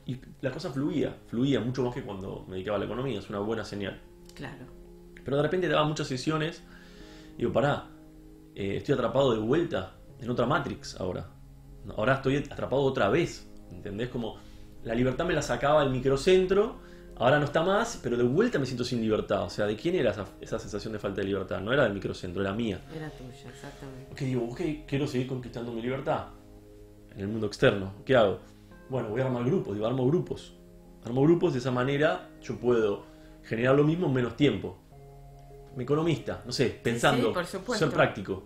Y la cosa fluía mucho más que cuando me dedicaba a la economía. Es una buena señal. Claro. Pero de repente daba muchas sesiones. Digo, pará, estoy atrapado de vuelta en otra Matrix ahora. Ahora estoy atrapado otra vez. ¿Entendés? Como la libertad me la sacaba el microcentro. Ahora no está más, pero de vuelta me siento sin libertad. O sea, ¿de quién era esa sensación de falta de libertad? No era del microcentro, era mía. Era tuya, exactamente. Digo, quiero seguir conquistando mi libertad en el mundo externo. ¿Qué hago? Bueno, voy a armar grupos. Digo, armo grupos. De esa manera yo puedo generar lo mismo en menos tiempo. Mi economista, no sé, pensando, sí, por supuesto. ser práctico.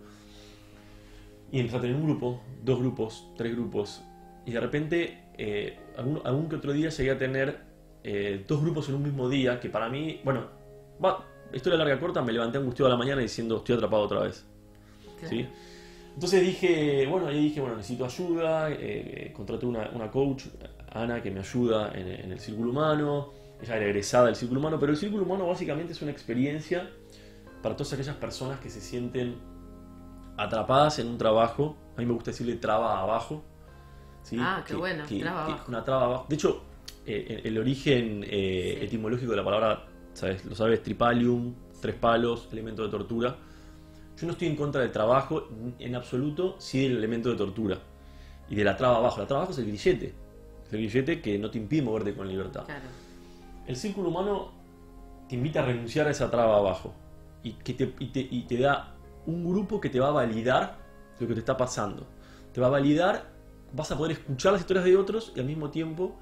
Y empecé a tener un grupo, 2 grupos, 3 grupos. Y de repente, algún que otro día llegué a tener 2 grupos en un mismo día, que para mí, historia larga corta, me levanté angustiado a la mañana diciendo estoy atrapado otra vez. Claro. ¿Sí? Entonces dije, necesito ayuda, contraté una coach, Ana, que me ayuda en el círculo humano. Ella era egresada del círculo humano, pero el círculo humano básicamente es una experiencia para todas aquellas personas que se sienten atrapadas en un trabajo. A mí me gusta decirle traba abajo. ¿Sí? Qué bueno, traba abajo. Una traba abajo. De hecho, el origen etimológico de la palabra, lo sabes, tripalium, 3 palos, elemento de tortura. Yo no estoy en contra del trabajo en absoluto, sí del elemento de tortura y de la traba abajo. La traba abajo es el grillete. Es el grillete que no te impide moverte con libertad. Claro. El círculo humano te invita a renunciar a esa traba abajo y te da un grupo que te va a validar lo que te está pasando. Te va a validar, vas a poder escuchar las historias de otros y al mismo tiempo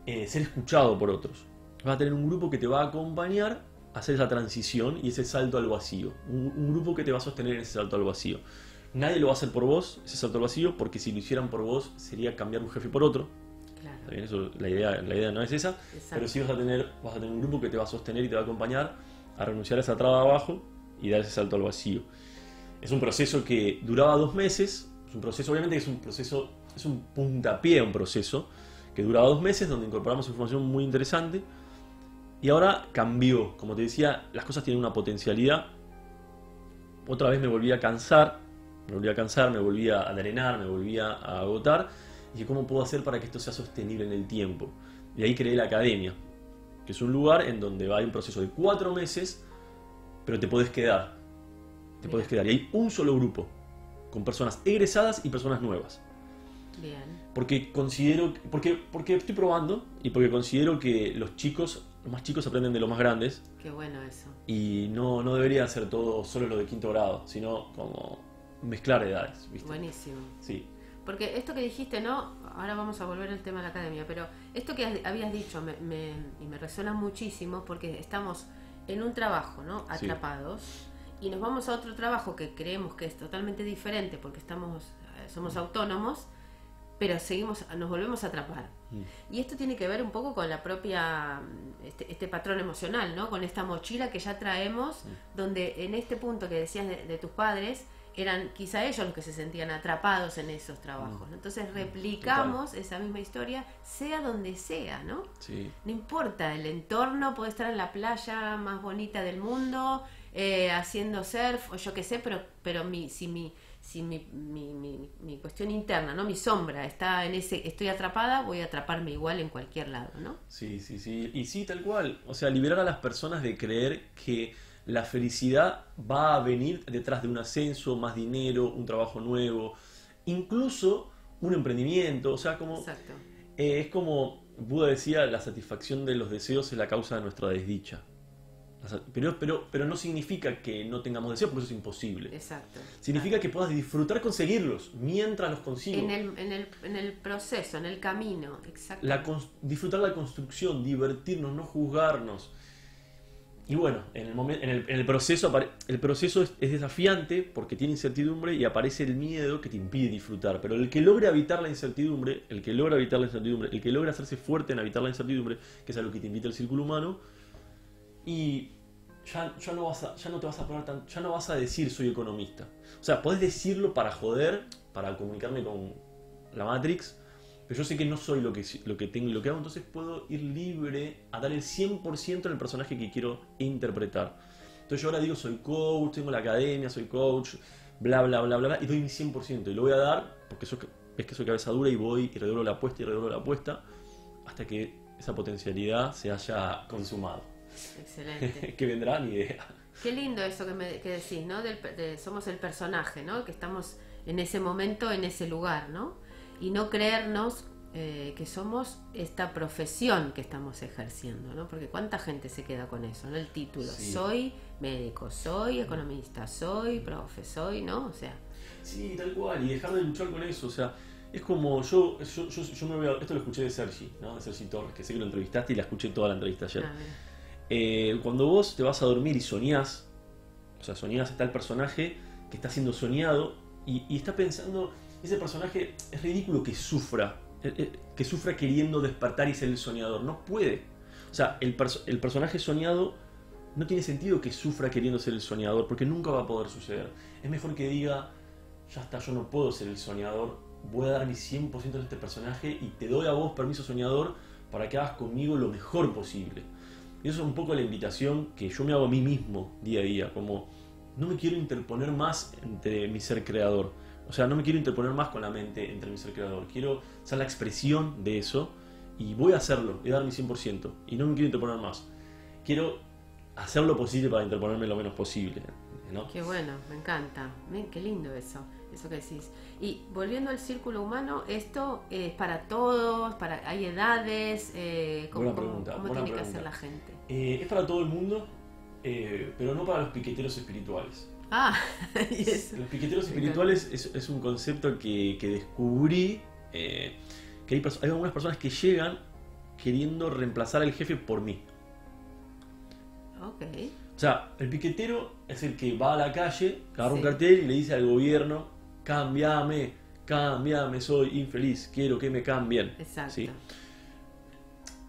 ser escuchado por otros. Vas a tener un grupo que te va a acompañar a hacer esa transición y ese salto al vacío. Un grupo que te va a sostener en ese salto al vacío. Nadie lo va a hacer por vos, ese salto al vacío, porque si lo hicieran por vos sería cambiar un jefe por otro. Claro. ¿Está bien? Eso, la idea no es esa. Exacto. Pero sí vas a tener un grupo que te va a sostener y te va a acompañar a renunciar a esa traba de abajo y dar ese salto al vacío. Es un proceso que duraba 2 meses. Es un proceso, obviamente que es un proceso, es un puntapié a un proceso que duraba 2 meses, donde incorporamos información muy interesante. Y ahora cambió. Como te decía, las cosas tienen una potencialidad. Otra vez me volví a cansar, me volví a drenar, me volví a agotar. Y cómo puedo hacer para que esto sea sostenible en el tiempo. Y ahí creé la academia, que es un lugar en donde va a un proceso de 4 meses, pero te podés quedar. Te podés quedar. Y hay un solo grupo, con personas egresadas y personas nuevas. Bien. Porque estoy probando y porque considero que los más chicos aprenden de los más grandes. Qué bueno eso. Y no debería ser todo solo lo de 5º grado, sino como mezclar edades, ¿viste? Buenísimo. Sí. Porque esto que dijiste, ¿no? Ahora vamos a volver al tema de la academia, pero esto que habías dicho me resuena muchísimo porque estamos en un trabajo, ¿no? Atrapados. Sí. Y nos vamos a otro trabajo que creemos que es totalmente diferente porque somos autónomos, pero nos volvemos a atrapar. Y esto tiene que ver un poco con la propia, este patrón emocional, ¿no? Con esta mochila que ya traemos, donde en este punto que decías de tus padres, eran quizá ellos los que se sentían atrapados en esos trabajos, ¿no? Entonces replicamos esa misma historia, sea donde sea, ¿no? Sí. No importa el entorno, puede estar en la playa más bonita del mundo, haciendo surf, o yo qué sé, pero si mi cuestión interna, ¿no? Mi sombra está en estoy atrapada, voy a atraparme igual en cualquier lado, ¿no? Sí. Y sí, tal cual. O sea, liberar a las personas de creer que la felicidad va a venir detrás de un ascenso, más dinero, un trabajo nuevo, incluso un emprendimiento. O sea, como es como Buda decía, la satisfacción de los deseos es la causa de nuestra desdicha. Pero no significa que no tengamos deseos, porque eso es imposible. Exacto. Significa que puedas disfrutar conseguirlos mientras los consigues. En el proceso, en el camino. Exacto. Disfrutar la construcción, divertirnos, no juzgarnos. Y bueno, en el proceso es desafiante porque tiene incertidumbre y aparece el miedo que te impide disfrutar. Pero el que logra evitar la incertidumbre, el que logra hacerse fuerte en evitar la incertidumbre, que es a lo que te invita el círculo humano, y ya no vas a decir soy economista. O sea, podés decirlo para joder, para comunicarme con la Matrix, pero yo sé que no soy lo que tengo y lo que hago, entonces puedo ir libre a dar el 100% en el personaje que quiero interpretar. Entonces yo ahora digo soy coach, tengo la academia, soy coach, bla bla bla bla, y doy mi 100%, y lo voy a dar porque es que soy cabeza dura y voy y redoblo la apuesta hasta que esa potencialidad se haya consumado. Excelente. Que vendrá ni idea. Qué lindo eso que decís, ¿no? Somos el personaje, ¿no? Que estamos en ese momento, en ese lugar, ¿no? Y no creernos que somos esta profesión que estamos ejerciendo, ¿no? Porque cuánta gente se queda con eso, ¿no? El título, sí. Soy médico, soy economista, soy profe, soy, ¿no? O sea... Sí, tal cual, y dejar de luchar con eso, o sea... Es como yo me voy a... Esto lo escuché de Sergi, ¿no? De Sergi Torres, que sé que lo entrevistaste y la escuché toda la entrevista ayer. Cuando vos te vas a dormir y soñás, o sea, soñás, está el personaje que está siendo soñado y está pensando, ese personaje es ridículo que sufra queriendo despertar y ser el soñador, no puede. O sea, el personaje soñado no tiene sentido que sufra queriendo ser el soñador, porque nunca va a poder suceder. Es mejor que diga, ya está, yo no puedo ser el soñador, voy a dar mi 100% a este personaje y te doy a vos permiso soñador para que hagas conmigo lo mejor posible. Y eso es un poco la invitación que yo me hago a mí mismo día a día, como no me quiero interponer más entre mi ser creador, o sea, no me quiero interponer más con la mente entre mi ser creador, quiero ser la expresión de eso y voy a hacerlo, voy a dar mi 100% y no me quiero interponer más, quiero hacer lo posible para interponerme lo menos posible, ¿no? Qué bueno, me encanta, qué lindo eso que decís. Y volviendo al círculo humano, ¿esto es para todos? ¿Hay edades? ¿Cómo tiene que hacer la gente? Es para todo el mundo. pero no para los piqueteros espirituales. Ah, y eso. Los piqueteros espirituales es un concepto que descubrí, que hay algunas personas que llegan queriendo reemplazar al jefe por mí. Ok. O sea, el piquetero es el que va a la calle, agarra un Sí. cartel y le dice al gobierno: cámbiame, cámbiame, soy infeliz, quiero que me cambien. Exacto. ¿Sí?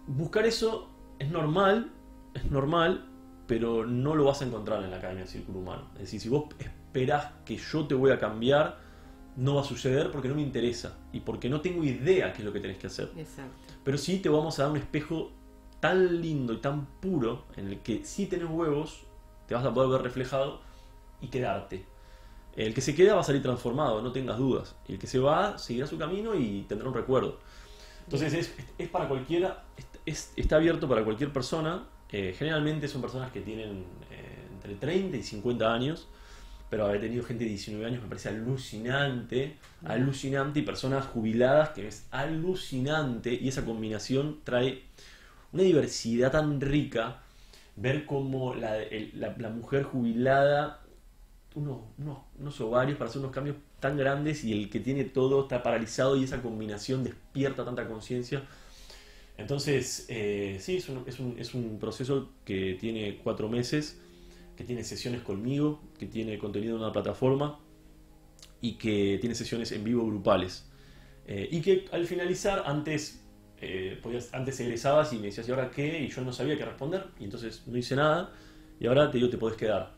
Buscar eso es normal, pero no lo vas a encontrar en la Academia del Círculo Humano. Es decir, si vos esperás que yo te voy a cambiar, no va a suceder porque no me interesa y porque no tengo idea qué es lo que tenés que hacer. Exacto. Pero sí te vamos a dar un espejo tan lindo y tan puro en el que si tenés huevos, te vas a poder ver reflejado y quedarte. El que se queda va a salir transformado, no tengas dudas. Y el que se va seguirá su camino y tendrá un recuerdo. Entonces es para cualquiera, está abierto para cualquier persona. Generalmente son personas que tienen entre 30 y 50 años, pero haber tenido gente de 19 años me parece alucinante, alucinante, y personas jubiladas que es alucinante, y esa combinación trae una diversidad tan rica. Ver cómo la mujer jubilada, unos ovarios para hacer unos cambios tan grandes, y el que tiene todo está paralizado, y esa combinación despierta tanta conciencia. Entonces, sí, es un proceso que tiene 4 meses, que tiene sesiones conmigo, que tiene contenido en una plataforma y que tiene sesiones en vivo grupales. Y que al finalizar, antes egresabas y me decías: ¿y ahora qué? Y yo no sabía qué responder, y entonces no hice nada, y ahora te digo: te podés quedar.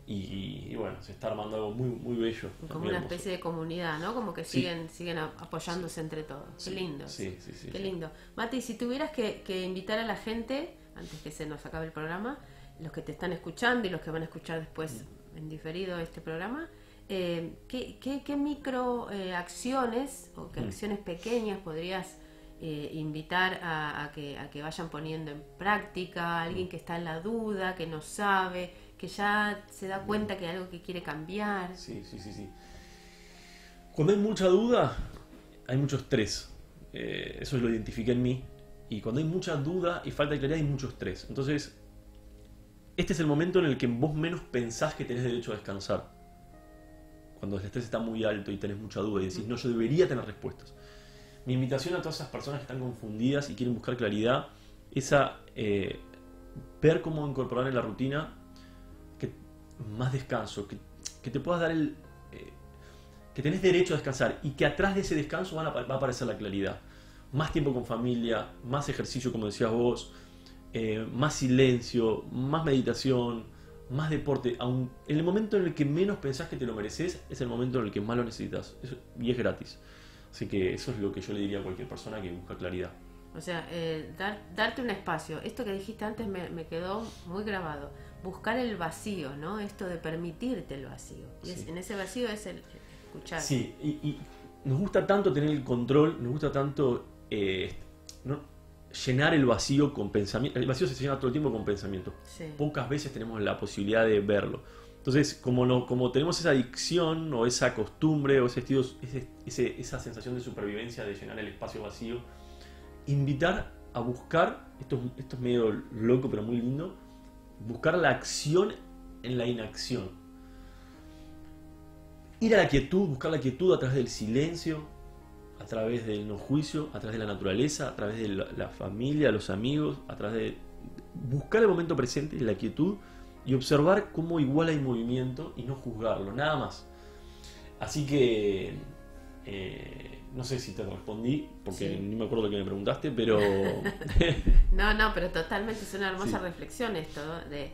Y bueno, se está armando algo muy, muy bello. Como muy una hermoso. especie de comunidad, ¿no? Como que Sí. siguen apoyándose entre todos. Sí, Qué lindo. sí, Qué lindo. Mati, si tuvieras que invitar a la gente, antes que se nos acabe el programa, los que te están escuchando y los que van a escuchar después en diferido este programa, ¿qué micro acciones o qué acciones pequeñas podrías invitar a que vayan poniendo en práctica? Alguien que está en la duda, que no sabe, que ya se da cuenta que hay algo que quiere cambiar. Sí. Cuando hay mucha duda, hay mucho estrés. Eso lo identifiqué en mí. Y cuando hay mucha duda y falta de claridad, hay mucho estrés. Entonces, este es el momento en el que vos menos pensás que tenés derecho a descansar. Cuando el estrés está muy alto y tenés mucha duda y decís: no, yo debería tener respuestas. Mi invitación a todas esas personas que están confundidas y quieren buscar claridad es a ver cómo incorporar en la rutina más descanso, que te puedas dar que tenés derecho a descansar, y que atrás de ese descanso va a aparecer la claridad. Más tiempo con familia, más ejercicio, como decías vos, más silencio, más meditación, más deporte. En el momento en el que menos pensás que te lo mereces, es el momento en el que más lo necesitas, y es gratis. Así que eso es lo que yo le diría a cualquier persona que busca claridad. O sea, darte un espacio. Esto que dijiste antes me quedó muy grabado. Buscar el vacío, ¿no? Esto de permitirte el vacío. Y Sí. en ese vacío es el escuchar. Sí, y nos gusta tanto tener el control, nos gusta tanto llenar el vacío con pensamiento. El vacío se llena todo el tiempo con pensamiento. Sí. Pocas veces tenemos la posibilidad de verlo. Entonces, como tenemos esa adicción o esa costumbre o esa sensación de supervivencia de llenar el espacio vacío, invitar a buscar, esto es medio loco pero muy lindo, buscar la acción en la inacción. Ir a la quietud, buscar la quietud a través del silencio, a través del no juicio, a través de la naturaleza, a través de la familia, los amigos, a través de buscar el momento presente, la quietud, y observar cómo igual hay movimiento y no juzgarlo, nada más. Así que no sé si te respondí, porque Sí. ni me acuerdo lo que me preguntaste, pero No, pero totalmente es una hermosa Sí. reflexión esto, ¿no? de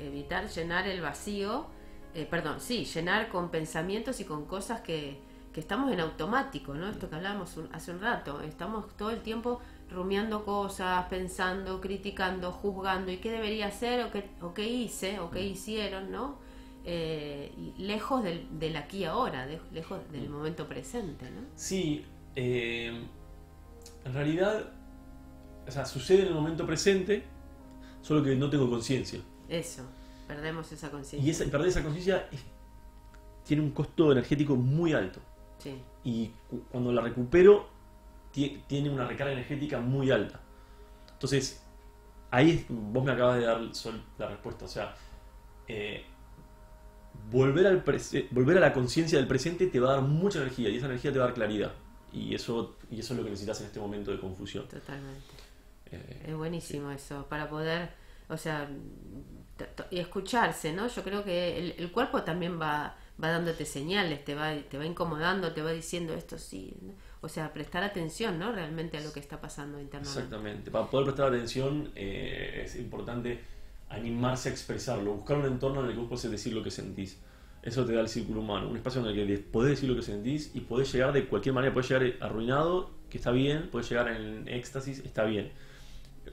evitar llenar el vacío, llenar con pensamientos y con cosas que estamos en automático, ¿no? Esto que hablábamos hace un rato, estamos todo el tiempo rumiando cosas, pensando, criticando, juzgando, y qué debería hacer, o qué hice, o qué hicieron, ¿no? Y lejos del aquí y ahora, lejos del momento presente, ¿no? sí, en realidad, o sea, sucede en el momento presente, solo que no tengo conciencia. Eso, perdemos esa conciencia. Y perder esa conciencia tiene un costo energético muy alto. Sí. Y cuando la recupero, tiene una recarga energética muy alta. Entonces, vos me acabas de dar la respuesta. O sea, volver a la conciencia del presente te va a dar mucha energía, y esa energía te va a dar claridad. Y eso es lo que necesitas en este momento de confusión. Totalmente. Es buenísimo eso, para poder, o sea, y escucharse, ¿no? Yo creo que el cuerpo también va dándote señales, te va incomodando, te va diciendo esto sí, ¿no? O sea, prestar atención, ¿no? Realmente a lo que está pasando internamente. Exactamente. Para poder prestar atención es importante animarse a expresarlo, buscar un entorno en el que vos podés decir lo que sentís. Eso te da el círculo humano, un espacio en el que podés decir lo que sentís y podés llegar de cualquier manera. Podés llegar arruinado, que está bien, podés llegar en éxtasis, está bien.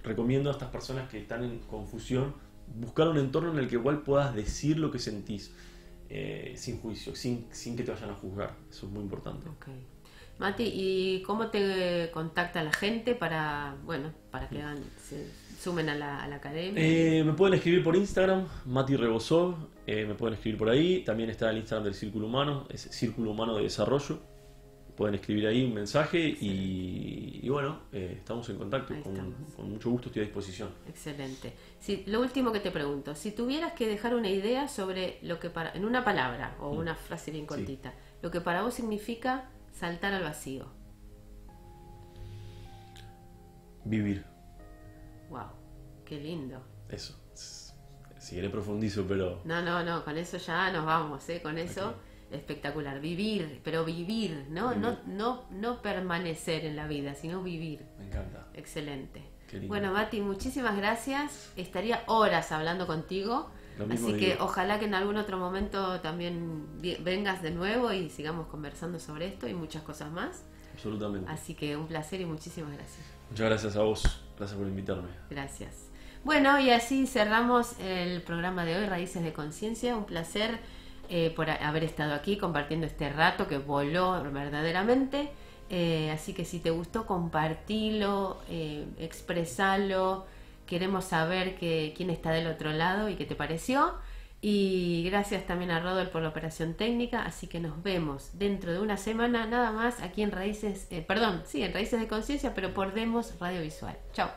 Recomiendo a estas personas que están en confusión buscar un entorno en el que igual puedas decir lo que sentís, sin juicio, sin que te vayan a juzgar. Eso es muy importante. Okay. Mati, ¿y cómo te contacta la gente para que se sumen a la academia? Me pueden escribir por Instagram, Mati Rebosov, me pueden escribir por ahí. También está el Instagram del Círculo Humano, es Círculo Humano de Desarrollo. Pueden escribir ahí un mensaje y bueno, estamos en contacto. Con mucho gusto estoy a disposición. Excelente. Sí, lo último que te pregunto, si tuvieras que dejar una idea sobre lo que en una palabra o una frase bien cortita, lo que para vos significa saltar al vacío. Vivir. Wow, qué lindo. Eso. Si querés profundizo, pero... No, con eso ya nos vamos, con eso... Okay. Espectacular, vivir, pero vivir, ¿no? Vivir. No permanecer en la vida, sino vivir. Me encanta. Excelente. Bueno, Mati, muchísimas gracias. Estaría horas hablando contigo. Así que ojalá que en algún otro momento también vengas de nuevo y sigamos conversando sobre esto y muchas cosas más. Absolutamente. Así que un placer y muchísimas gracias. Muchas gracias a vos. Gracias por invitarme. Gracias. Bueno, y así cerramos el programa de hoy, Raíces de Conciencia. Un placer por haber estado aquí compartiendo este rato que voló verdaderamente. Así que si te gustó, compartilo, expresalo. Queremos saber quién está del otro lado y qué te pareció. Y gracias también a Rodolfo por la operación técnica. Así que nos vemos dentro de una semana nada más aquí en Raíces, en Raíces de Conciencia, pero por Demos Radiovisual. Chao.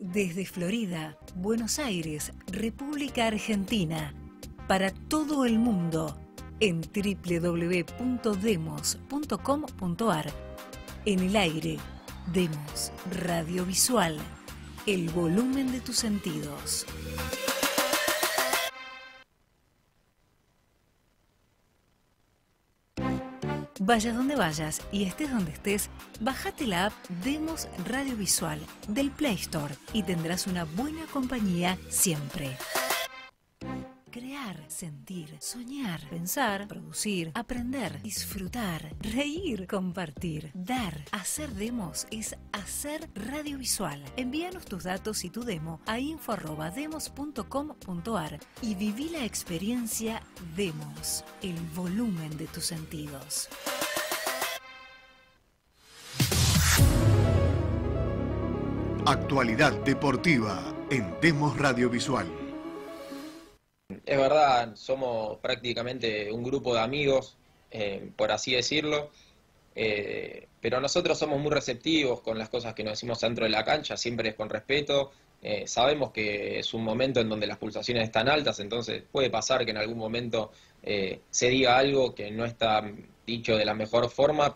Desde Florida, Buenos Aires, República Argentina, para todo el mundo, en www.demos.com.ar. En el aire, Demos Radiovisual, el volumen de tus sentidos. Vayas donde vayas y estés donde estés, bájate la app Demos Radiovisual del Play Store y tendrás una buena compañía siempre. Crear, sentir, soñar, pensar, producir, aprender, disfrutar, reír, compartir, dar. Hacer demos es hacer radiovisual. Envíanos tus datos y tu demo a info@demos.com.ar y viví la experiencia Demos, el volumen de tus sentidos. Actualidad deportiva en Demos Radiovisual. Es verdad, somos prácticamente un grupo de amigos, por así decirlo, pero nosotros somos muy receptivos con las cosas que nos decimos dentro de la cancha, siempre es con respeto. Sabemos que es un momento en donde las pulsaciones están altas, entonces puede pasar que en algún momento se diga algo que no está dicho de la mejor forma,